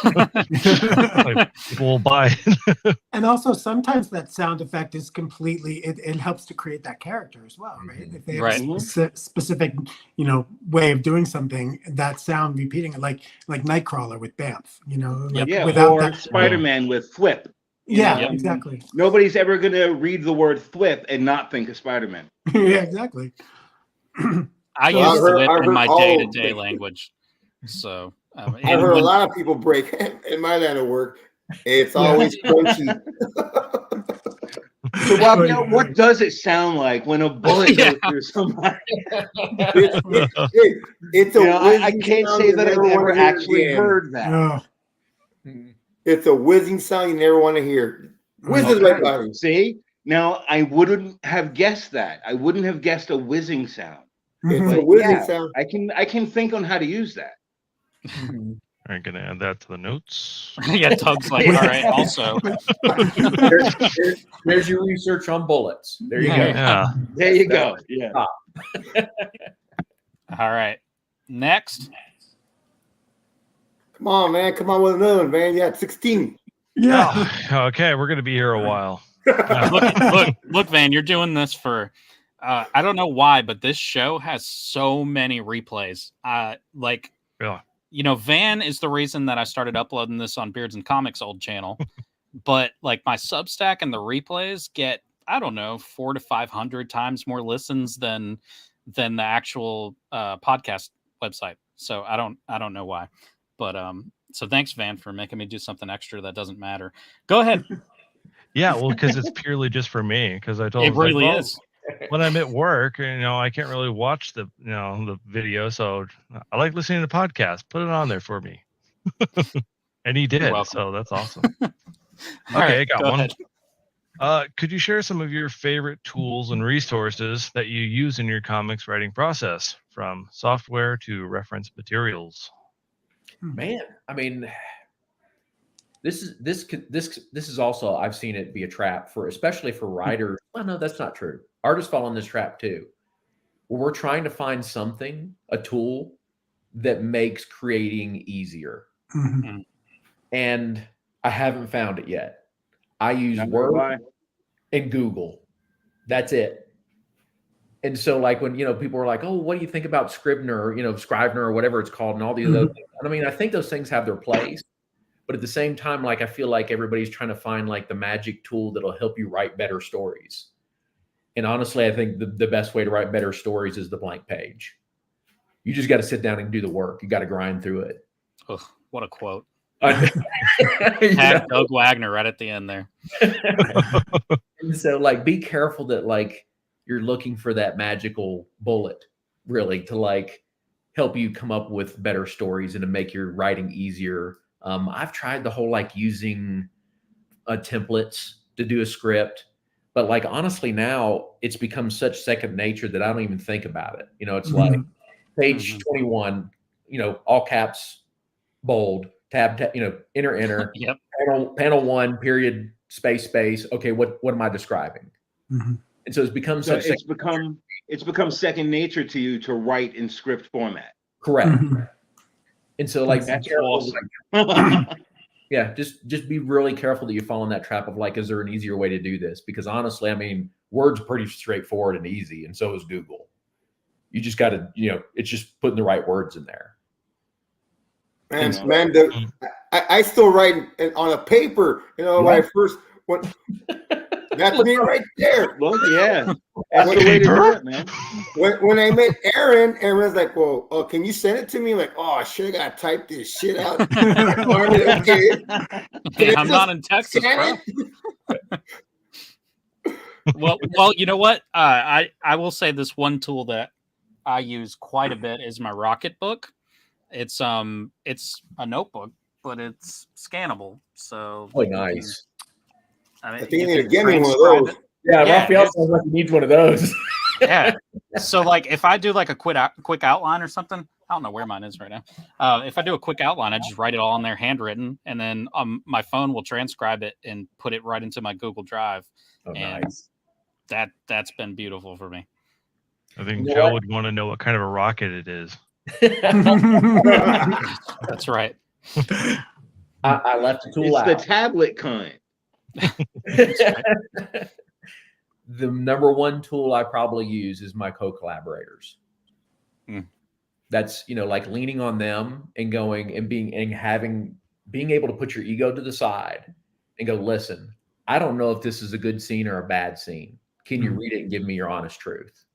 Like, people will buy it. And also sometimes that sound effect is completely it helps to create that character as well, right? If they have Right. a specific way of doing something, that sound repeating it, like Nightcrawler with Banff, like Yeah, without or that. Spider-Man with Thwip. Yeah, Yep. exactly. Nobody's ever going to read the word Thwip and not think of Spider-Man. Yeah, exactly. I So use I've heard- Thwip I've in heard my all of day-to-day them. language. So I've heard a lot of people break in my line of work. It's always crunchy. So, Raphael, what does it sound like when a bullet goes through somebody? It's a I whizzing can't sound say you that I've never wanna ever hear actually again. heard that. Oh, It's a whizzing sound you never want to hear. Whizzes right by me. See? Now, I wouldn't have guessed that. I wouldn't have guessed a whizzing sound. It's mhm. a But whizzing yeah, sound. I can think on how to use that. I'm gonna add that to the notes. yeah, Tug's like, all right. Also, There's your research on bullets. There you go. Yeah. There you go. Yeah. all right. Next, Come on, man. Come on with another one, man. You had 16. Yeah. Oh, okay, we're gonna be here a while. look, Van, you're doing this for. I don't know why, but this show has so many replays. Yeah. Van is the reason that I started uploading this on Beards and Comics old channel. But like my Substack and the replays get, I don't know, 400 to 500 times more listens than the actual podcast website. So I don't know why. But so thanks, Van, for making me do something extra that doesn't matter. Go ahead. Yeah, well, because it's purely just for me. Because I told It him, like, really well, is. when I'm at work, I can't really watch the video, so I like listening to podcasts. Put it on there for me. And he did, welcome. so that's awesome. All Okay, right, I got go one. ahead. Could you share some of your favorite tools and resources that you use in your comics writing process, from software to reference materials? Man, I mean, this is also, I've seen it be a trap especially for writers. Well, no, that's not true. Artists fall in this trap too. Where we're trying to find a tool that makes creating easier. Mhm. And I haven't found it yet. I use Not gonna Word lie. and Google. That's it. And so, like, when people are like, "Oh, what do you think about Scrivener?" Scrivener or whatever it's called, and all these other things. And I mean, I think those things have their place, but at the same time, like, I feel like everybody's trying to find like the magic tool that'll help you write better stories. And honestly, I think the best way to write better stories is the blank page. You just got to sit down and do the work. You got to grind through it. Ugh, what a quote. You Tag Doug Wagner right at the end there. And so, like, be careful that, like, you're looking for that magical bullet, really, to like help you come up with better stories and to make your writing easier. I've tried the whole like using templates to do a script, but like honestly now it's become such second nature that I don't even think about it. It's like page 21, all caps, bold, tab, enter, Yep. panel 1, period, space. Okay, what am I describing? Mhm. And so it's become So such it's become second nature to you to write in script format. correct. Mhm. And so, like, That's be careful, awesome. yeah, just be really careful that you fall in that trap of like, is there an easier way to do this? Because honestly, I mean, Word's pretty straightforward and easy, and so is Google. You just got to, it's just putting the right words in there. Man, I still write on a paper. When I first that's me right there. Well, yeah, that's the way to do it, man. When I met Aaron was like, "Well, can you send it to me?" Like, "Oh shit, I gotta type this shit out." Okay. Hey, I'm not in Texas, bro. Well, you know what? I will say this one tool that I use quite a bit is my Rocketbook. It's a notebook, but it's scannable. So Oh, nice. I think you need to get me one of those. Yeah, Yeah, Raphael sounds like he needs one of those. Yeah. So like if I do like a quick outline or something, I don't know where mine is right now. If I do a quick outline, I just write it all in there handwritten, and then my phone will transcribe it and put it right into my Google Drive. Oh, and nice. That's been beautiful for me. I think Joe would want to know what kind of a rocket it is. That's right. I left the tool It's the out. tablet kind. The number one tool I probably use is my co-collaborators. Mm. That's, like leaning on them and going and being able to put your ego to the side and go, listen, I don't know if this is a good scene or a bad scene. Can you read it and give me your honest truth?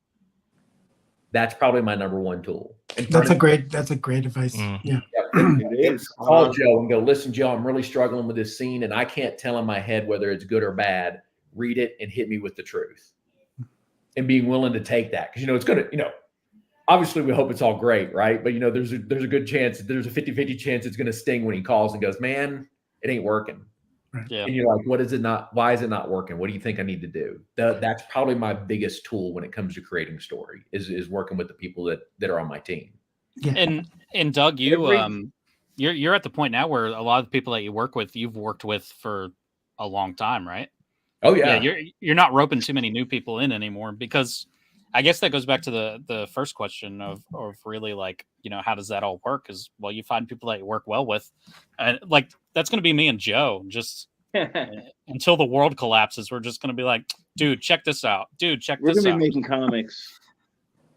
That's probably my number one tool. That's a great advice. Yeah. It is. Call Joe and go, listen, Joe, I'm really struggling with this scene and I can't tell in my head whether it's good or bad. Read it and hit me with the truth. And being willing to take that. Because, it's going to, obviously we hope it's all great, right? But, there's a good chance, there's a 50-50 chance it's going to sting when he calls and goes, man, it ain't working. Yeah. And you're like, why is it not working? What do you think I need to do? That's probably my biggest tool when it comes to creating story is working with the people that are on my team. Yeah. And Doug, you're at the point now where a lot of the people that you work with, you've worked with for a long time, right? Oh yeah. You're not roping too many new people in anymore, because I guess that goes back to the first question of really like, how does that all work? Is, well, you find people that you work well with, and like that's going to be me and Joe. Just until the world collapses, we're just going to be like, dude, check this out. Dude, check We're this gonna out. be making comics.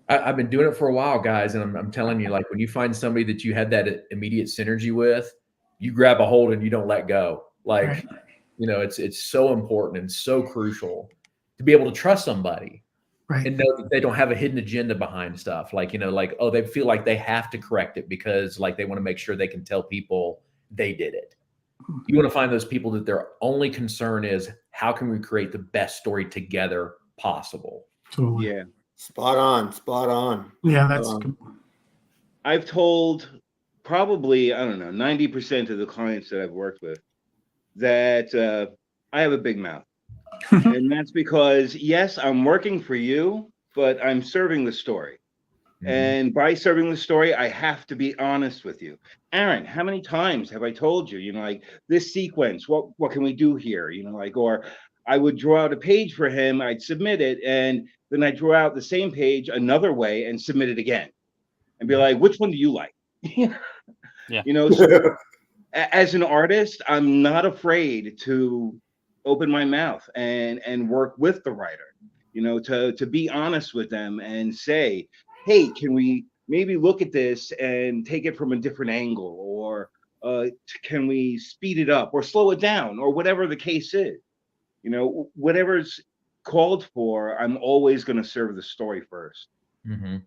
I've been doing it for a while, guys, and I'm telling you, like when you find somebody that you had that immediate synergy with, you grab a hold and you don't let go. Like, Right. It's so important and so crucial to be able to trust somebody. Right. And know that they don't have a hidden agenda behind stuff. Like, oh, they feel like they have to correct it because like they want to make sure they can tell people they did it. You want to find those people that their only concern is how can we create the best story together possible. Totally. Yeah. Spot on. Yeah, that's good. I've told probably, I don't know, 90% of the clients that I've worked with that I have a big mouth. And that's because, yes, I'm working for you, but I'm serving the story. Mm-hmm. And by serving the story, I have to be honest with you. Aaron, how many times have I told you, like this sequence, what can we do here? Or I would draw out a page for him, I'd submit it, and then I draw out the same page another way and submit it again. And be like, which one do you like? Yeah. So as an artist, I'm not afraid to open my mouth and work with the writer, to be honest with them and say, hey, can we maybe look at this and take it from a different angle, or can we speed it up or slow it down, or whatever the case is, whatever's called for, I'm always going to serve the story first. Mm-hmm.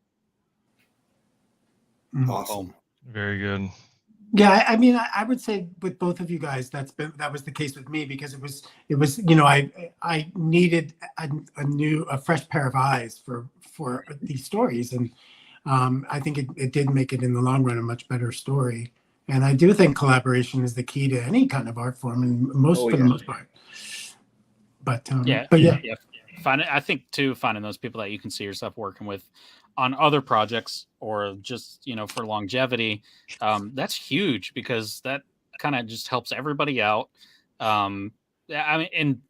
Awesome. Very good. Yeah, I mean, I would say with both of you guys, that was the case with me, because it was I needed a fresh pair of eyes for these stories, and I think it did make it in the long run a much better story. And I do think collaboration is the key to any kind of art form, and for the most part. But yeah. I think too, finding those people that you can see yourself working with on other projects, or just for longevity, that's huge, because that kind of just helps everybody out. I mean, and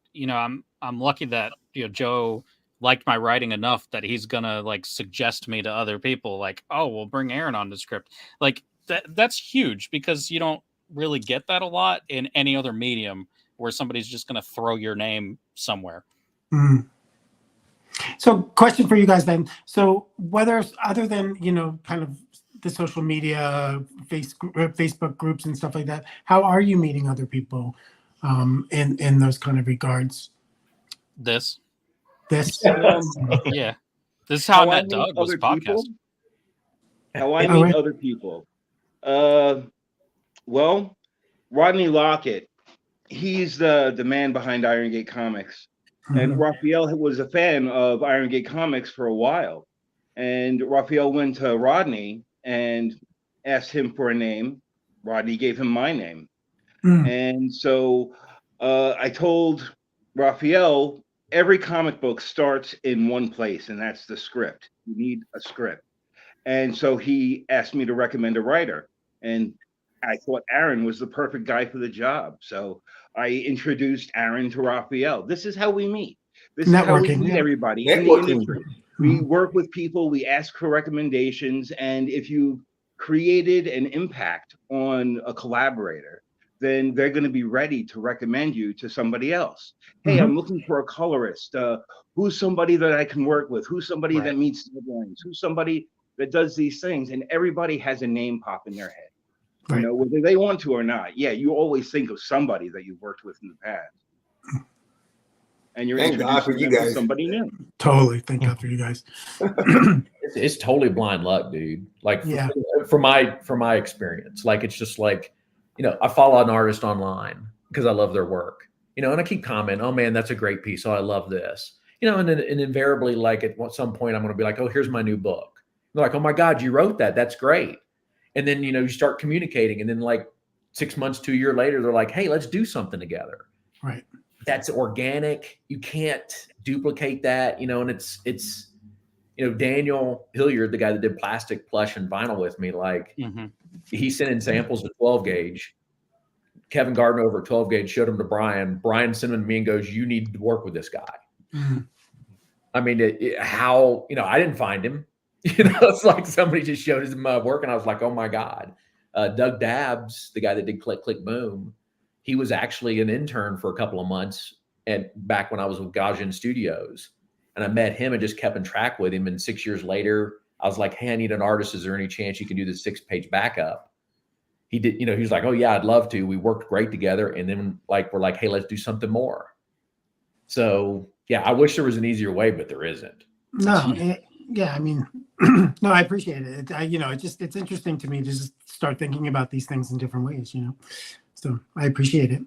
I'm lucky that Joe liked my writing enough that he's gonna like suggest me to other people, like, oh, we'll bring Aaron on the script. Like that's huge, because you don't really get that a lot in any other medium, where somebody's just gonna throw your name somewhere. Mm. So question for you guys then. So whether other than, kind of the social media, Facebook groups and stuff like that, how are you meeting other people in those kind of regards? This. Yeah. This is how I met Doug, was podcast. How I meet other people. Well, Rodney Lockett, he's the man behind Iron Gate Comics. And Raphael was a fan of Iron Gate Comics for a while. And Raphael went to Rodney and asked him for a name. Rodney gave him my name. And so I told Raphael, every comic book starts in one place, and that's the script. You need a script. And so he asked me to recommend a writer. And I thought Aaron was the perfect guy for the job. So I introduced Aaron to Raphael. This is how we meet. This is how we meet everybody in the industry. We work with people, we ask for recommendations, and if you created an impact on a collaborator, then they're going to be ready to recommend you to somebody else. Hey, I'm looking for a colorist. Who's somebody that I can work with? Who's somebody that meets deadlines? Who's somebody that does these things? And everybody has a name pop in their head, you know, whether they want to or not. Yeah, you always think of somebody that you've worked with in the past. And you're Thank God for introducing you them to guys. somebody new. Totally. Thank God for you guys. It's totally blind luck, dude. Like Yeah. from my experience, like it's just like, you know, I follow an artist online because I love their work, you know, and I keep commenting, oh man, that's a great piece. Oh, I love this, you know, and invariably, like at some point, I'm going to be like, oh, here's my new book. They're like, oh my God, you wrote that. That's great. And then, you know, you start communicating, and then like 6 months to a year later, they're like, hey, let's do something together. Right. That's organic. You can't duplicate that, you know, and it's, you know, Daniel Hilliard, the guy that did plastic, plush, and vinyl with me, like he sent in samples of 12 gauge. Kevin Gardner over at 12 gauge showed them to Brian. Brian sent them to me and goes, you need to work with this guy. I mean, how, you know, I didn't find him. You know, it's like somebody just showed his work, and I was like, oh my God. Doug Dabbs, the guy that did Click, Click, Boom, he was actually an intern for a couple of months back when I was with Gajan Studios. And I met him and just kept in track with him. And 6 years later, I was like, hey, I need an artist. Is there any chance you can do this 6-page backup? He did, you know, he was like, oh yeah, I'd love to. We worked great together. And then like, we're like, hey, let's do something more. So yeah, I wish there was an easier way, but there isn't. No, yeah, I mean, no, I appreciate it. You know, it's interesting to me to just start thinking about these things in different ways, you know? So I appreciate it.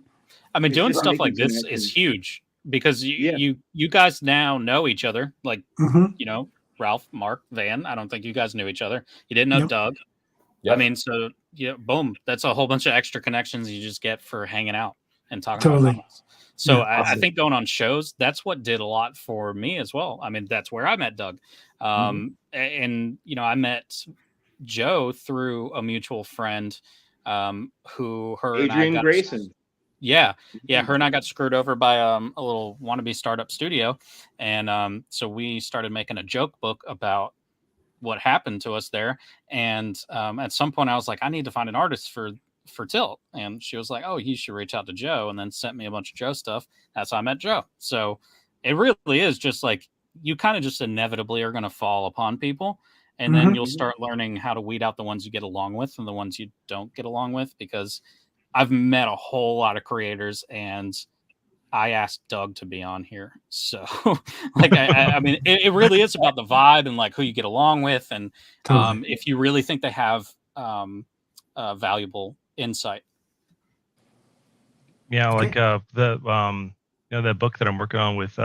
I mean, doing stuff like this is huge because you guys now know each other. Like, you know, Ralph, Mark, Van. I don't think you guys knew each other. You didn't know Doug. Yep. I mean, so yeah, boom. That's a whole bunch of extra connections you just get for hanging out and talking about comics. So I think going on shows, that's what did a lot for me as well. I mean, that's where I met Doug. And, you know, I met Joe through a mutual friend who Adrian Grayson. Yeah. Her and I got screwed over by a little wannabe startup studio. And so we started making a joke book about what happened to us there. And at some point I was like, I need to find an artist for Tilt. And she was like, oh, you should reach out to Joe, and then sent me a bunch of Joe stuff. That's how I met Joe. So it really is just like, you kind of just inevitably are going to fall upon people. And then you'll start learning how to weed out the ones you get along with and the ones you don't get along with, because I've met a whole lot of creators, and I asked Doug to be on here. So like, I mean, it really is about the vibe and like who you get along with. And if you really think they have valuable insight. Yeah. Like you know, that book that I'm working on with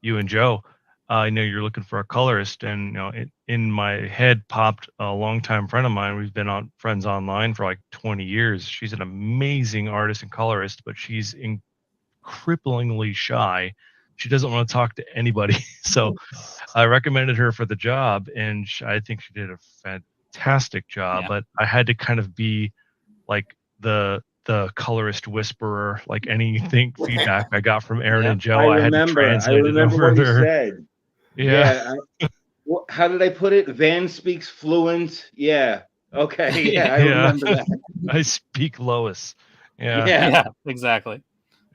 you and Joe, I know you're looking for a colorist, and you know, in my head popped a longtime friend of mine. We've been friends online for like 20 years. She's an amazing artist and colorist, but she's cripplingly shy. She doesn't want to talk to anybody. So I recommended her for the job, and I think she did a fantastic job. But I had to kind of be like the colorist whisperer. Like anything feedback I got from Aaron and Joe, I had to translate it over what he there. said. How did I put it? Van speaks fluent. Yeah. Okay. Yeah, I remember that. I speak Lois. Yeah, exactly.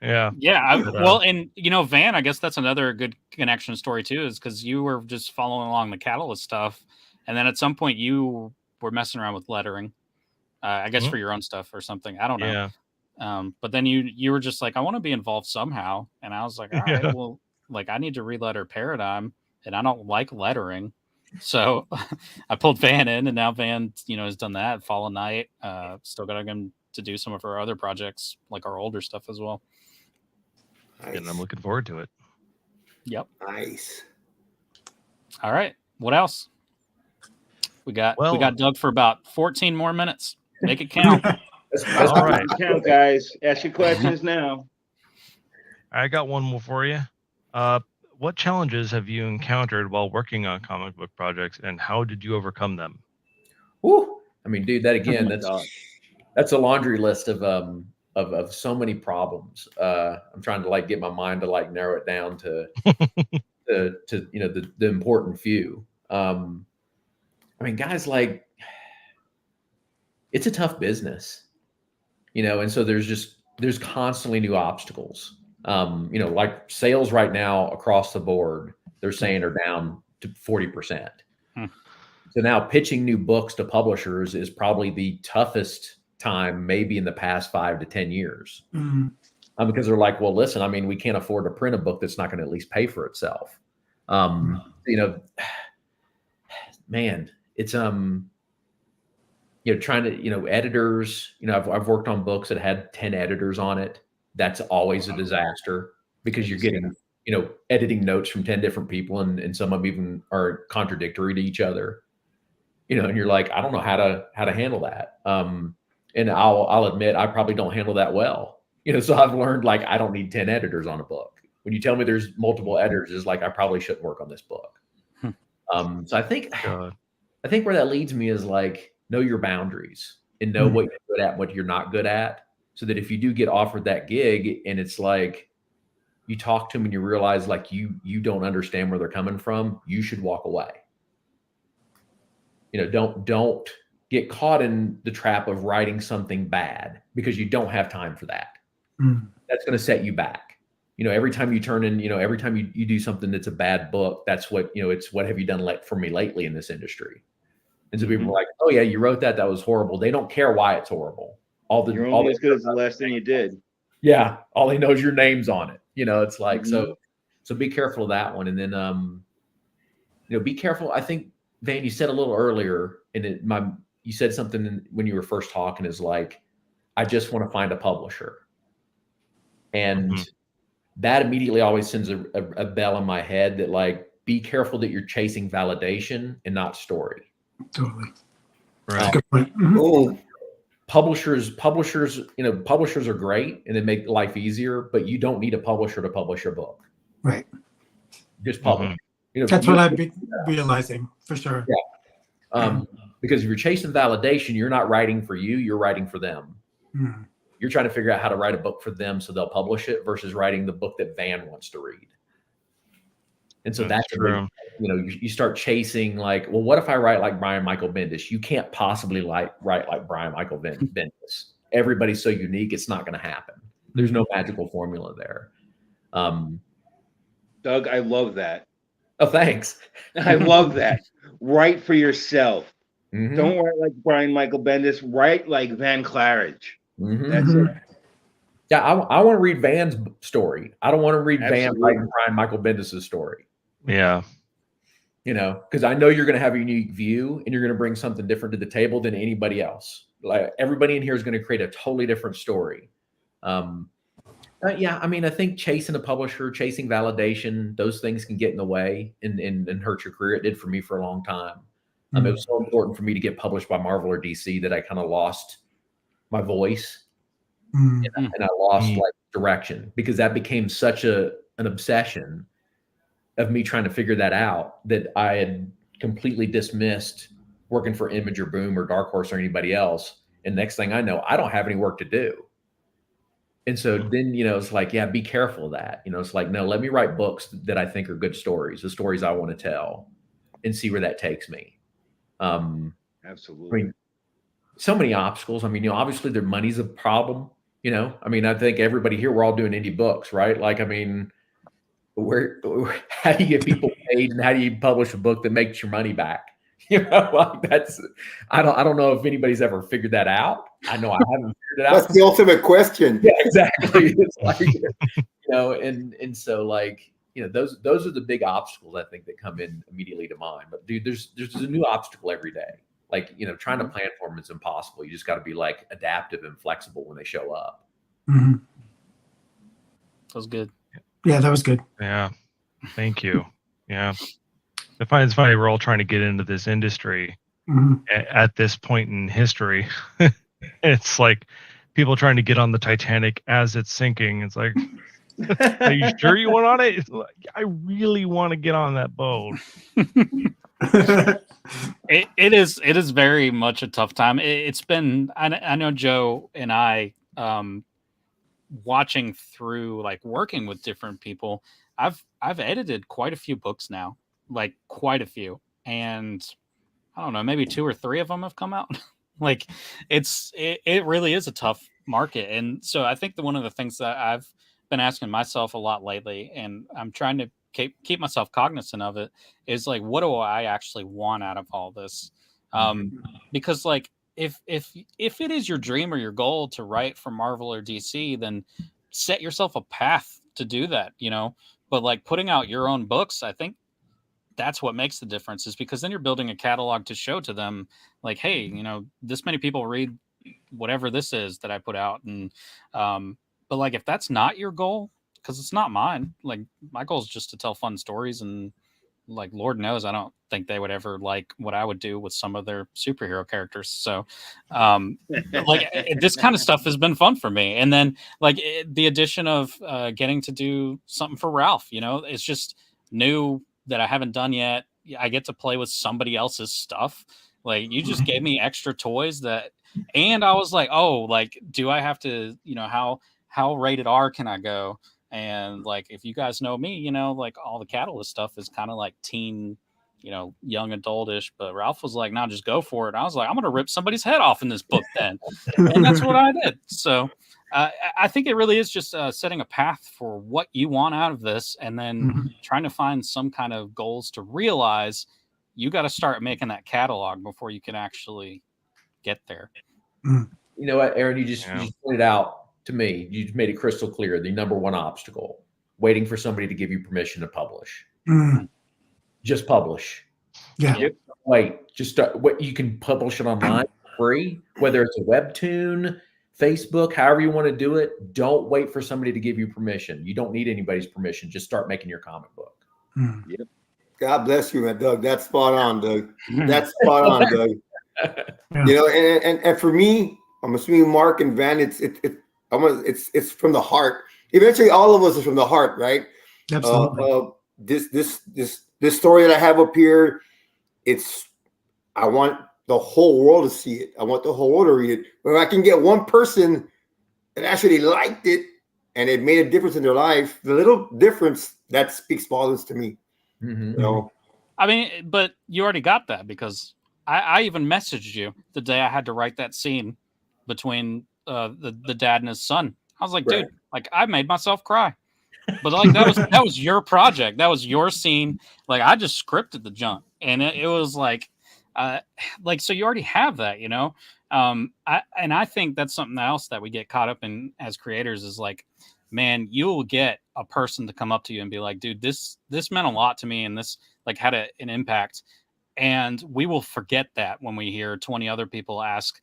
Yeah. Well, and you know, Van, I guess that's another good connection story too, is because you were just following along the Catalyst stuff, and then at some point you were messing around with lettering, I guess for your own stuff or something. I don't know. But then you were just like, I want to be involved somehow, and I was like, all right, well, like I need to re-letter Paradigm, and I don't like lettering, so I pulled Van in, and now Van, you know, has done that. Fall of Night, still got him to do some of our other projects, like our older stuff as well. Nice. And I'm looking forward to it. Yep. Nice. All right. What else? We got Doug for about 14 more minutes. Make it count. That's all right. Count, guys. Ask your questions now. I got one more for you. What challenges have you encountered while working on comic book projects, and how did you overcome them? Woo! I mean, dude, that again, that's a laundry list of so many problems. I'm trying to like get my mind to like narrow it down to you know, the important few. I mean, guys, like, it's a tough business. And so there's constantly new obstacles. Like sales right now across the board, they're saying are down to 40%. So now pitching new books to publishers is probably the toughest time maybe in the past 5 to 10 years. Because they're like, well, listen, I mean, we can't afford to print a book that's not going to at least pay for itself. Man, it's trying to editors. I've worked on books that had 10 editors on it. That's always a disaster because you're getting editing notes from 10 different people, and some of them even are contradictory to each other. And you're like, I don't know how to handle that. And I'll admit I probably don't handle that well. So I've learned like I don't need 10 editors on a book. When you tell me there's multiple editors, it's like I probably shouldn't work on this book. So I think where that leads me is like know your boundaries and know what you're good at and what you're not good at, so that if you do get offered that gig and it's like you talk to them and you realize like you don't understand where they're coming from, you should walk away. Don't get caught in the trap of writing something bad because you don't have time for that. That's going to set you back. Every time you turn in, every time you do something that's a bad book, that's what, it's what have you done for me lately in this industry? And so people are like, oh yeah, you wrote that. That was horrible. They don't care why it's horrible. You're only as good as the last thing you did. Yeah. All they know is your name's on it. It's like, so be careful of that one. And then, be careful. I think, Van, you said a little earlier, and you said something when you were first talking is like, I just want to find a publisher. And that immediately always sends a bell in my head that like, be careful that you're chasing validation and not story. Totally. Right. Good point. Publishers are great and they make life easier, but you don't need a publisher to publish your book. Right. Just publish. That's what I've been realizing for sure. Yeah. Because if you're chasing validation, you're not writing for you, you're writing for them. You're trying to figure out how to write a book for them so they'll publish it versus writing the book that Van wants to read. And so that's true. You start chasing like, well, what if I write like Brian Michael Bendis? You can't possibly write like Brian Michael Bendis. Everybody's so unique, it's not going to happen. There's no magical formula there. Doug, I love that. Oh, thanks. I love that. Write for yourself. Don't write like Brian Michael Bendis. Write like Van Claridge. That's it. Yeah, I want to read Van's story. I don't want to read Van writing Brian Michael Bendis' story. Yeah. Because I know you're going to have a unique view and you're going to bring something different to the table than anybody else. Like everybody in here is going to create a totally different story. Yeah, I mean, I think chasing a publisher, chasing validation, those things can get in the way and hurt your career. It did for me for a long time. It was so important for me to get published by Marvel or DC that I kind of lost my voice and I lost like direction because that became such an obsession of me trying to figure that out that I had completely dismissed working for Image or Boom or Dark Horse or anybody else. And next thing I know, I don't have any work to do. And so then, it's like, yeah, be careful of that. It's like, no, let me write books that I think are good stories, the stories I want to tell, and see where that takes me. Absolutely. I mean, so many obstacles. I mean, obviously their money's a problem. I mean, I think everybody here, we're all doing indie books, right? Like, I mean, how do you get people paid and how do you publish a book that makes your money back? Like that's, I don't know if anybody's ever figured that out. I know I haven't figured it out. That's the ultimate question. Yeah, exactly. It's like, and so like, those are the big obstacles I think that come in immediately to mind. But dude, there's a new obstacle every day. Like, trying to plan for them is impossible. You just got to be like adaptive and flexible when they show up. That was good. Yeah, that was good. Yeah. Thank you. Yeah. I find it's funny. We're all trying to get into this industry at this point in history. It's like people trying to get on the Titanic as it's sinking. It's like, are you sure you want on it? It's like, I really want to get on that boat. It is very much a tough time. It's been, I know Joe and I, watching through like working with different people, I've edited quite a few books now, like quite a few, and I don't know, maybe 2 or 3 of them have come out. Like it really is a tough market. And so I think one of the things that I've been asking myself a lot lately, and I'm trying to keep myself cognizant of it, is like, what do I actually want out of all this? Because like, if it is your dream or your goal to write for Marvel or DC, then set yourself a path to do that, you know. But like putting out your own books, I think that's what makes the difference, is because then you're building a catalog to show to them, like, hey, you know, this many people read whatever this is that I put out. And but like, if that's not your goal, because it's not mine, like my goal is just to tell fun stories, and like, Lord knows, I don't think they would ever like what I would do with some of their superhero characters. So, like, this kind of stuff has been fun for me. And then, like, the addition of getting to do something for Ralph, you know, it's just new that I haven't done yet. I get to play with somebody else's stuff. Like, you just gave me extra toys that, and I was like, oh, like, do I have to, you know, how rated R can I go? And like, if you guys know me, you know, like all the Catalyst stuff is kind of like teen, you know, young adultish. But Ralph was like, "No, just go for it." And I was like, "I'm gonna rip somebody's head off in this book then," and that's what I did. So I think it really is just setting a path for what you want out of this, and then trying to find some kind of goals to realize. You got to start making that catalog before you can actually get there. You know what, Aaron? You just pointed out to me, you made it crystal clear, the number one obstacle: waiting for somebody to give you permission to publish. Just publish. Yeah. Wait, just start. What, you can publish it online for free, whether it's a webtoon, Facebook, however you want to do it. Don't wait for somebody to give you permission. You don't need anybody's permission. Just start making your comic book. Yep. God bless you, man, Doug. That's spot on, Doug. That's spot on, Doug. You know, and for me, I'm assuming Mark and Van, it's from the heart. Eventually, all of us is from the heart, right? Absolutely. This story that I have up here, I want the whole world to see it. I want the whole world to read it. When I can get one person that actually liked it and it made a difference in their life, the little difference, that speaks volumes to me. You know? I mean, but you already got that, because I even messaged you the day I had to write that scene between the dad and his son. I was like, dude, like, I made myself cry. But like, that was your project. That was your scene. Like, I just scripted the junk, and it was like so you already have that, you know. I think that's something else that we get caught up in as creators, is like, man, you'll get a person to come up to you and be like, dude, this meant a lot to me, and this like had an impact. And we will forget that when we hear 20 other people ask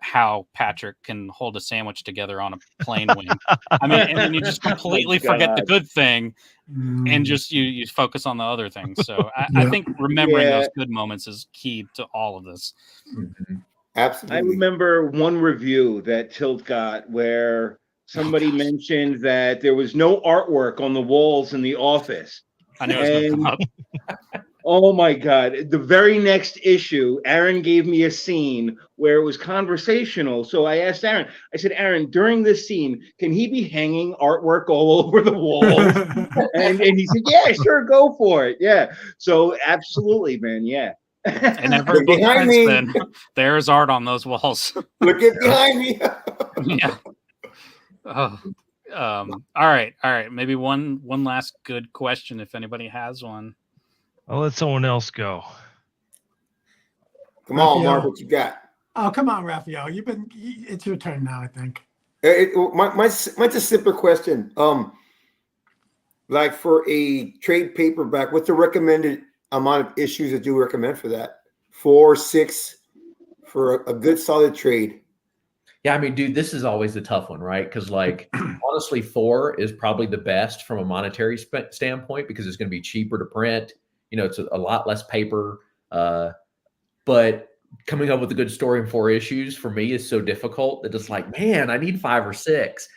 how Patrick can hold a sandwich together on a plane wing. I mean, and then you just completely forget the good thing, and just you focus on the other thing. So I think remembering those good moments is key to all of this. Absolutely. I remember one review that Tilt got where somebody mentioned that there was no artwork on the walls in the office. I knew it was going to come up. Oh my God. The very next issue, Aaron gave me a scene where it was conversational. So I asked Aaron, I said, Aaron, during this scene, can he be hanging artwork all over the walls? and he said, yeah, sure, go for it. Yeah. So absolutely, man. Yeah. And every book behind since me. then, there's art on those walls. Look at behind me. Yeah. Oh. All right. Maybe one last good question, if anybody has one. I'll let someone else go. Come on, Mark, what you got? Oh, come on, Raphael. It's your turn now, I think. Mine's a simple question. Like, for a trade paperback, what's the recommended amount of issues that you recommend for that? 4, 6 for a good solid trade? Yeah, I mean, dude, this is always the tough one, right? Because, like, honestly, 4 is probably the best from a monetary standpoint, because it's going to be cheaper to print. You know, it's a lot less paper. But coming up with a good story in 4 issues for me is so difficult that it's like, man, I need 5 or 6.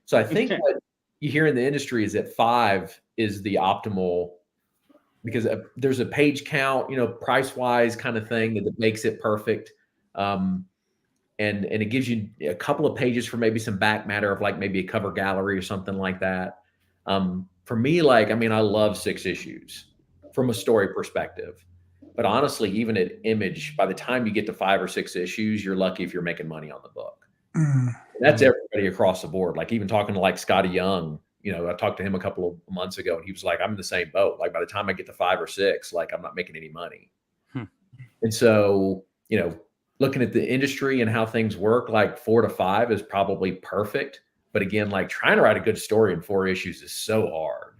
So I think what you hear in the industry is that 5 is the optimal, because there's a page count, you know, price wise kind of thing that makes it perfect. And it gives you a couple of pages for maybe some back matter of like maybe a cover gallery or something like that. For me, like, I mean, I love 6 issues from a story perspective, but honestly, even at Image, by the time you get to 5 or 6 issues, you're lucky if you're making money on the book. That's everybody across the board. Like even talking to like Scotty Young, I talked to him a couple of months ago and he was like, I'm in the same boat. Like by the time I get to 5 or 6, like I'm not making any money. And so, looking at the industry and how things work, like 4 to 5 is probably perfect. But again, like trying to write a good story in 4 issues is so hard.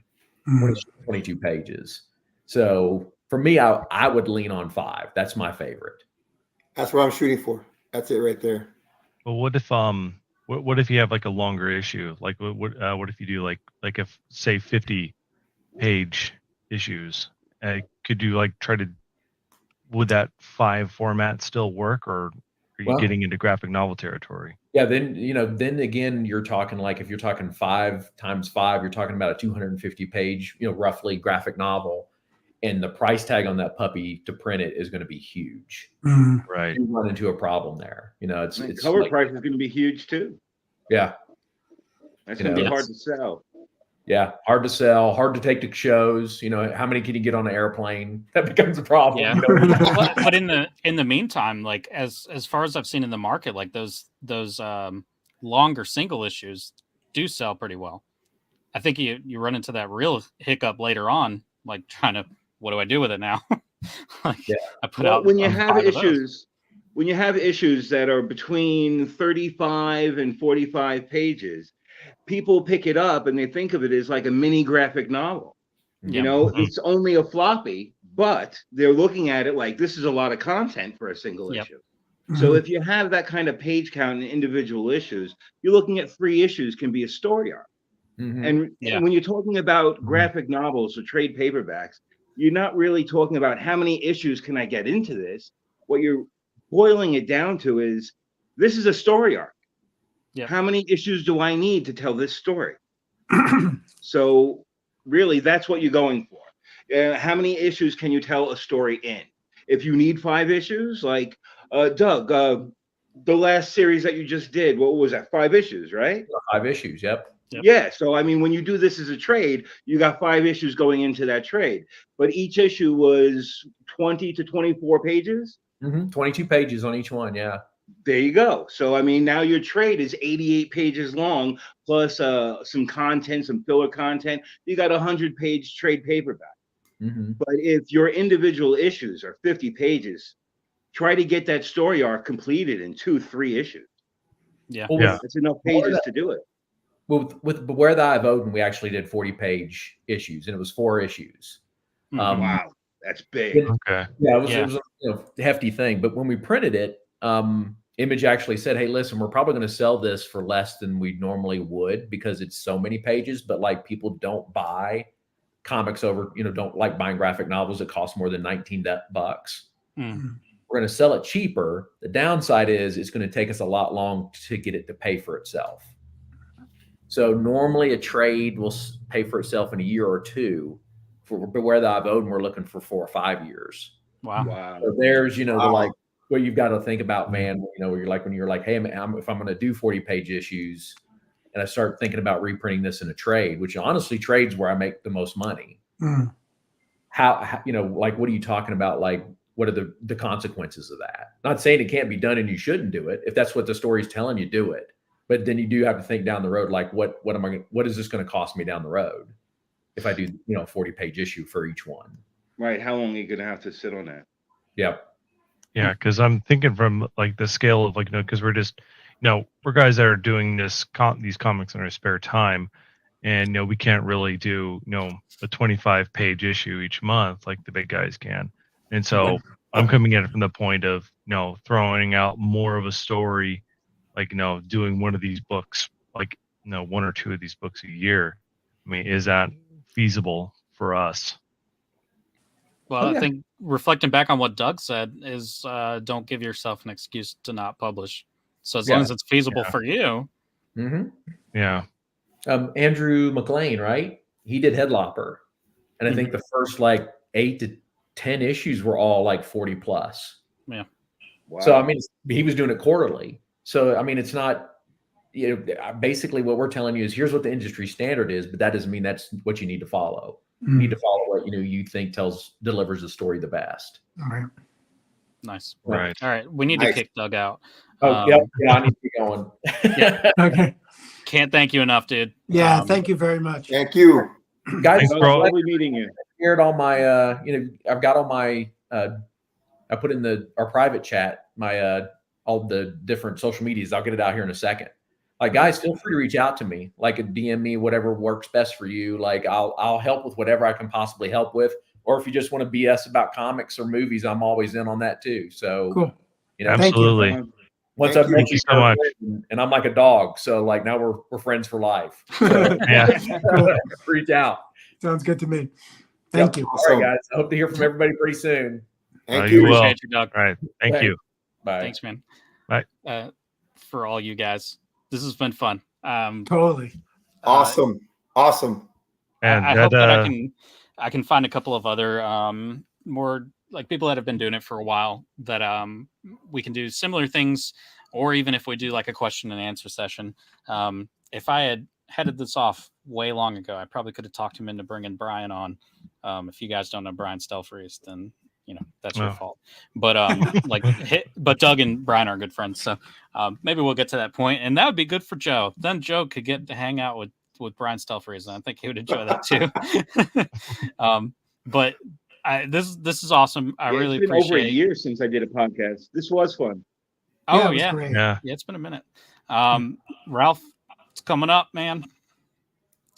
22 pages. So for me, I would lean on 5. That's my favorite. That's what I'm shooting for. That's it right there. But what if you have like a longer issue? Like what if you do like if say 50-page issues? Could you like would that 5 format still work, or are you getting into graphic novel territory? Yeah, then again, you're talking like if you're talking 5 times 5, you're talking about a 250-page, roughly graphic novel, and the price tag on that puppy to print it is going to be huge. Right. You run into a problem there. It's cover price is going to be huge too. Yeah, that's going to be hard to sell. Yeah, hard to sell, hard to take to shows. How many can you get on an airplane? That becomes a problem. Yeah. But in the meantime, like as far as I've seen in the market, like those longer single issues do sell pretty well. I think you run into that real hiccup later on, like trying to, what do I do with it now? I put out when you have issues. When you have issues that are between 35 and 45 pages, people pick it up and they think of it as like a mini graphic novel. It's only a floppy, but they're looking at it like this is a lot of content for a single issue. So if you have that kind of page count in individual issues, you're looking at 3 issues can be a story arc. And when you're talking about graphic novels or trade paperbacks, you're not really talking about how many issues can I get into this. What you're boiling it down to is this is a story arc. How many issues do I need to tell this story? So really, that's what you're going for. How many issues can you tell a story in? If you need 5 issues, like Doug, the last series that you just did, what was that? 5 issues, right? 5 issues, yep. Yeah. So, I mean, when you do this as a trade, you got 5 issues going into that trade. But each issue was 20 to 24 pages. 22 pages on each one, yeah. There you go. So, I mean, now your trade is 88 pages long, plus some content, some filler content. You got a 100-page trade paperback. But if your individual issues are 50 pages, try to get that story arc completed in 2-3 issues. That's enough pages to do it. Well, with Beware the Eye of Odin, we actually did 40-page issues, and it was 4 issues. Wow, that's big. Okay. Yeah, it was a hefty thing. But when we printed it, Image actually said, hey, listen, we're probably going to sell this for less than we normally would because it's so many pages, but like people don't buy comics over, don't like buying graphic novels that cost more than $19. We're going to sell it cheaper. The downside is it's going to take us a lot long to get it to pay for itself. So normally a trade will pay for itself in a year or 2. For Beware the Eye of Odin, we're looking for 4 or 5 years. Wow. So there's, the like, what you've got to think about, man, when you're like, hey, if I'm going to do 40-page issues and I start thinking about reprinting this in a trade, which honestly trades where I make the most money. How like, what are you talking about? Like, what are the consequences of that? Not saying it can't be done and you shouldn't do it. If that's what the story's telling you, do it. But then you do have to think down the road, like, what is this going to cost me down the road if I do, a 40-page issue for each one? Right. How long are you going to have to sit on that? Yep. Yeah, because I'm thinking from like the scale of like, because we're just, we're guys that are doing these comics in our spare time, and we can't really do a 25-page issue each month like the big guys can, and so I'm coming at it from the point of throwing out more of a story, like doing one of these books, like 1 or 2 of these books a year. I mean, is that feasible for us? Well, I think reflecting back on what Doug said is don't give yourself an excuse to not publish. So as long as it's feasible for you. Yeah. Andrew McLean, right? He did Headlopper. And I think the first like 8 to 10 issues were all like 40 plus. Yeah. Wow. So, I mean, he was doing it quarterly. So, I mean, it's not, basically what we're telling you is here's what the industry standard is, but that doesn't mean that's what you need to follow. You need to follow what you think delivers the story the best. All right. Nice. Right. All right. We need to kick Doug out. Oh, yeah, I need to be going. Okay. Can't thank you enough, dude. Yeah, thank you very much. Thank you. Guys, Thanks, It was bro. lovely meeting you. shared all my I've got all my I put in our private chat my all the different social medias. I'll get it out here in a second. Like, guys, feel free to reach out to me, like a DM me, whatever works best for you. Like, I'll help with whatever I can possibly help with. Or if you just want to BS about comics or movies, I'm always in on that too. So Cool. you know, Thank you. Absolutely. once Thank I've you. met Thank you so much. and I'm like a dog, so like now we're friends for life. So Yeah. Cool. reach out. Sounds good to me. Thank you. All Awesome. right, guys. I hope to hear from everybody pretty soon. Thank You you. will. Appreciate you, Doug. All right. Thank you. Bye. Thanks, man. Bye. For all you guys, this has been fun. Totally. Awesome. Awesome. And I hope that I can find a couple of other more like people that have been doing it for a while that we can do similar things, or even if we do like a question and answer session. If I had headed this off way long ago, I probably could have talked him into bringing Brian on. If you guys don't know Brian Stelfreeze, then you know that's your fault. But but Doug and Brian are good friends, so maybe we'll get to that point, and that would be good for Joe. Then Joe could get to hang out with Brian Stelfreeze, and I think he would enjoy that too. But this is awesome. I really it's been appreciate over a year since I did a podcast. This was fun. Yeah, Oh it was yeah. great. Yeah. It's been a minute. Ralph, it's coming up, man.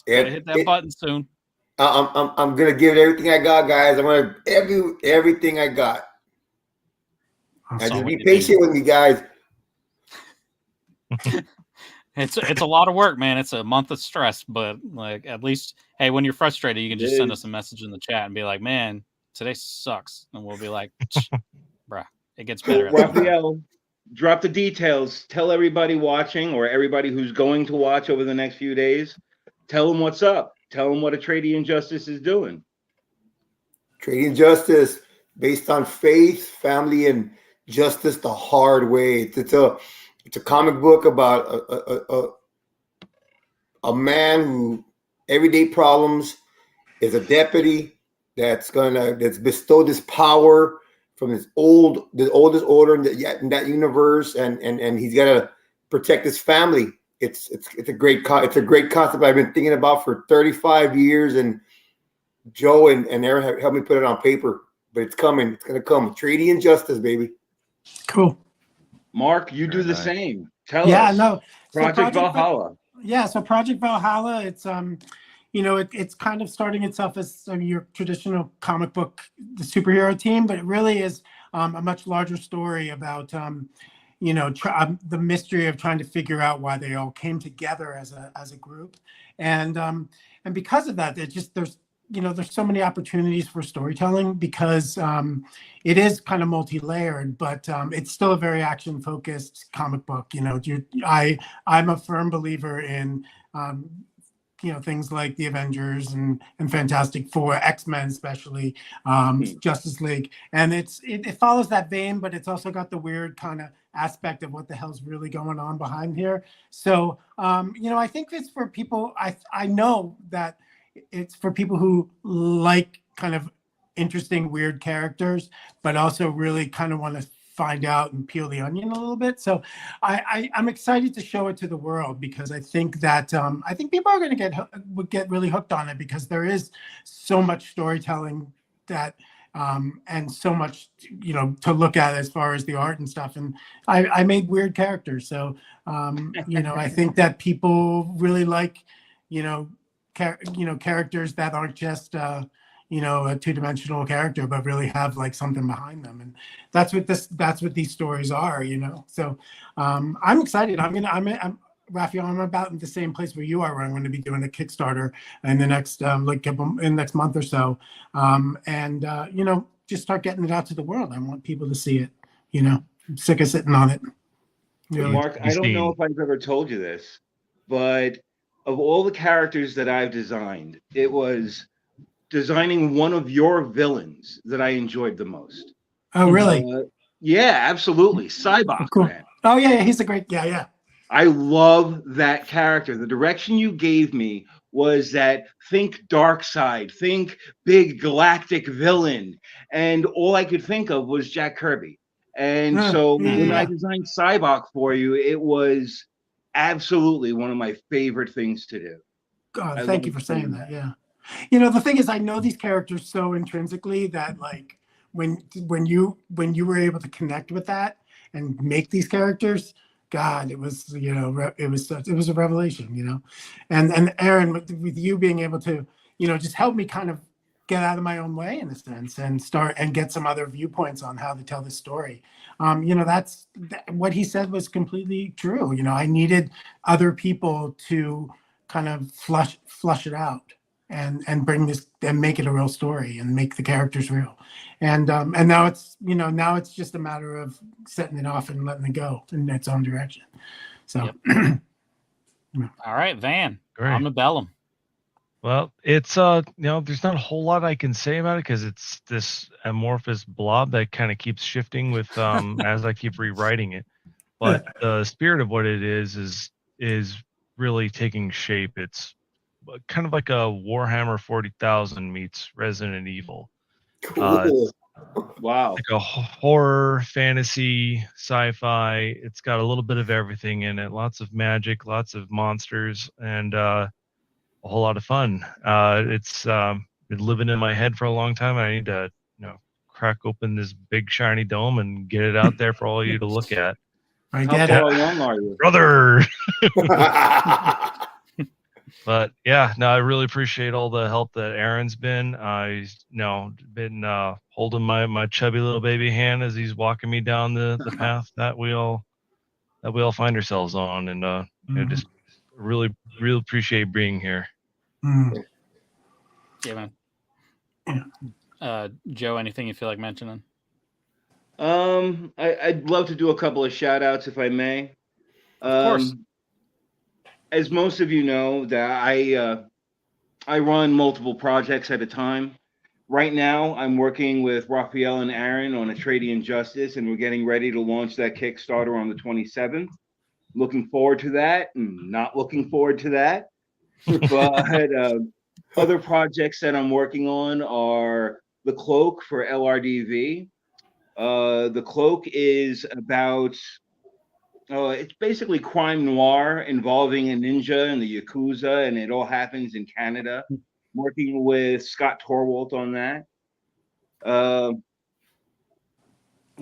Gotta hit that button soon. I'm gonna give it everything I got, guys. I'm gonna everything I got. And Awesome. just be patient with me, guys. It's a lot of work, man. It's a month of stress, but like at least, hey, when you're frustrated, you can just send us a message in the chat and be like, "Man, today sucks," and we'll be like, "Bruh, it gets better." Raphael, drop the details. Tell everybody watching or everybody who's going to watch over the next few days. Tell them what's up. Tell them what a Trading Injustice is doing. Trading Justice, based on faith, family, and justice the hard way. It's a comic book about a man who everyday problems is a deputy that's bestowed this power from the oldest order in that universe, and he's got to protect his family. It's a great concept I've been thinking about for 35 years, and Joe and Aaron have helped me put it on paper. But it's coming. It's gonna come. Trading Injustice, baby. Cool. Mark, you do the same. Tell Yeah, us. no. So Project Valhalla. Yeah, so Project Valhalla, it's it's kind of starting itself as your traditional comic book, the superhero team, but it really is a much larger story about the mystery of trying to figure out why they all came together as a group, and because of that, there's so many opportunities for storytelling because it is kind of multi-layered, but it's still a very action-focused comic book. I'm a firm believer in things like the Avengers and Fantastic Four, X-Men especially, Justice League, and it follows that vein, but it's also got the weird kind of aspect of what the hell's really going on behind here. So I think it's for people. I know that it's for people who like kind of interesting, weird characters, but also really kind of want to find out and peel the onion a little bit. So I'm excited to show it to the world because I think that people are going to get really hooked on it because there is so much storytelling that and so much to look at as far as the art and stuff. And I made weird characters, so I think that people really like characters that aren't just a two-dimensional character, but really have like something behind them, and that's what these stories are. So I'm excited. I'm Raphael. I'm about in the same place where you are, where I'm going to be doing a Kickstarter in the next in the next month or so, and just start getting it out to the world. I want people to see it. I'm sick of sitting on it. Really. Mark, I don't know if I've ever told you this, but of all the characters that I've designed, it was designing one of your villains that I enjoyed the most. Oh, really? Yeah, absolutely. Cybok, cool. Man. Oh, yeah, he's a great, yeah. I love that character. The direction you gave me was that think dark side, think big galactic villain. And all I could think of was Jack Kirby. And Yeah, so yeah, when I yeah. designed Cybok for you, it was absolutely one of my favorite things to do. God, I thank you love for saying doing that. Yeah. You know, the thing is, I know these characters so intrinsically that like when you were able to connect with that and make these characters, God, it was it was a revelation, and Aaron, with you being able to just help me kind of get out of my own way in a sense and start and get some other viewpoints on how to tell this story. What he said was completely true. I needed other people to kind of flush it out and bring this and make it a real story and make the characters real. And now it's just a matter of setting it off and letting it go in its own direction. So Yep. All right, Van, Great. on the bellum. Well, it's there's not a whole lot I can say about it because it's this amorphous blob that kind of keeps shifting with as I keep rewriting it. But the spirit of what it is really taking shape. It's kind of like a Warhammer 40,000 meets Resident Evil. Cool. Wow. Like a horror, fantasy, sci-fi. It's got a little bit of everything in it. Lots of magic, lots of monsters, and a whole lot of fun. It's been living in my head for a long time. I need to, crack open this big shiny dome and get it out there for all you to look at. I How get far it. along are you? Brother. But yeah, no, I really appreciate all the help that Aaron's been. He's been holding my chubby little baby hand as he's walking me down the path that we all find ourselves on, and just really appreciate being here. Yeah, man. Joe, anything you feel like mentioning? I'd love to do a couple of shout outs if I may. Of course. As most of you know, that I run multiple projects at a time. Right now, I'm working with Raphael and Aaron on Atreidian Justice, and we're getting ready to launch that Kickstarter on the 27th. Looking forward to that, and not looking forward to that. But other projects that I'm working on are The Cloak for LRDV. The Cloak is about it's basically crime noir involving a ninja and the Yakuza, and it all happens in Canada. I'm working with Scott Torwalt on that.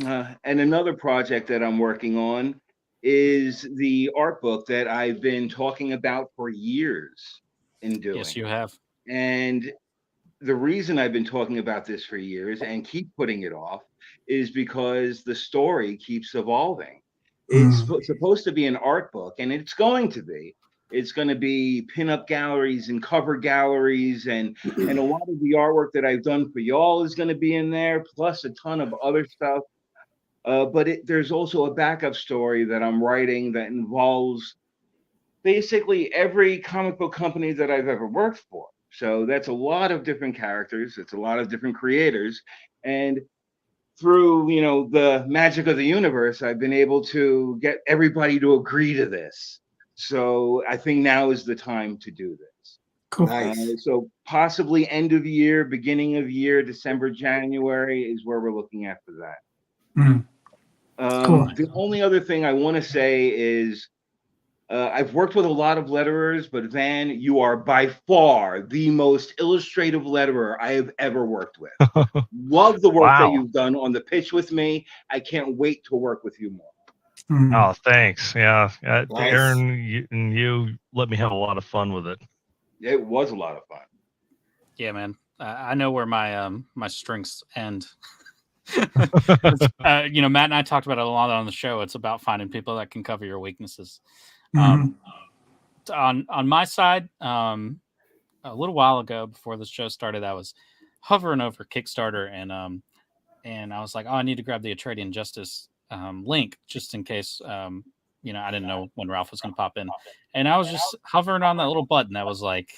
And another project that I'm working on is the art book that I've been talking about for years in doing. Yes, you have. And the reason I've been talking about this for years and keep putting it off is because the story keeps evolving. It's supposed to be an art book, and it's going to be. It's going to be pinup galleries and cover galleries, and a lot of the artwork that I've done for y'all is going to be in there, plus a ton of other stuff. But there's also a backup story that I'm writing that involves basically every comic book company that I've ever worked for. So that's a lot of different characters. It's a lot of different creators. And through, the magic of the universe, I've been able to get everybody to agree to this. So I think now is the time to do this. Cool. Nice. So possibly end of year, beginning of year, December, January is where we're looking at for that. Cool. The only other thing I want to say is I've worked with a lot of letterers, but Van, you are by far the most illustrative letterer I have ever worked with. Love the work that you've done on the pitch with me. I can't wait to work with you more. Oh, thanks. Yeah. Nice. Aaron, you let me have a lot of fun with it. It was a lot of fun. Yeah, man. I know where my my strengths end. Matt and I talked about it a lot on the show. It's about finding people that can cover your weaknesses. On my side, a little while ago before this show started, I was hovering over Kickstarter and I was like, oh, I need to grab the Atreidian Justice link just in case I didn't know when Ralph was going to pop in, and I was just hovering on that little button that was like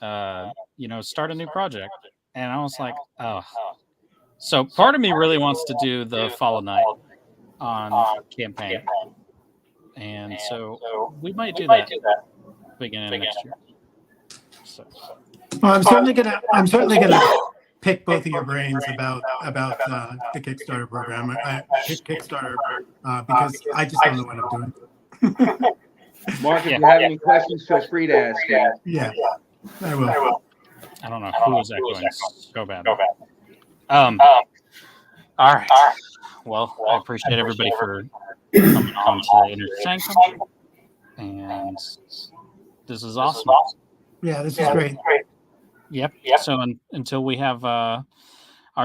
start a new project, and I was like, oh. So part of me really wants to do the Fall of Night on campaign. And so we might do that beginning of next year. So Well, I'm certainly gonna pick both of your brains about the Kickstarter program. I pick Kickstarter because I just don't know what I'm doing. Mark, if you have any questions, feel free to ask me. Yeah, I will. I don't know who is echoing so bad. All right. Well, I appreciate everybody for coming on to Inner Sanctum, and this is awesome. Yeah, this is great. Yep. So until we have our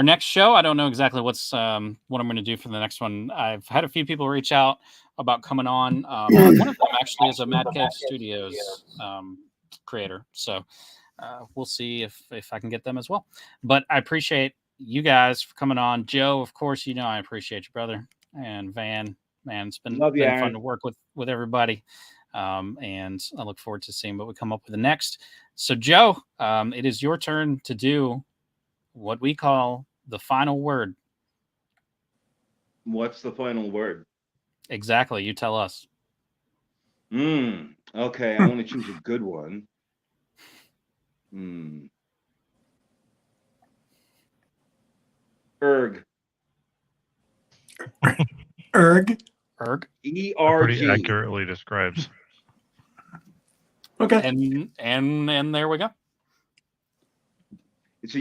next show, I don't know exactly what I'm going to do for the next one. I've had a few people reach out about coming on. One of them actually is a Mad Cave Studios creator, so we'll see if I can get them as well. But I appreciate you guys for coming on. Joe, of course, I appreciate you, brother. And Van, man, it's been fun to work with everybody. And I look forward to seeing what we come up with next. So, Joe, it is your turn to do what we call the final word. What's the final word? Exactly. You tell us. Okay, I want to choose a good one. Erg. Erg. Erg. E-R-G. Pretty accurately describes. Okay. And there we go. It's a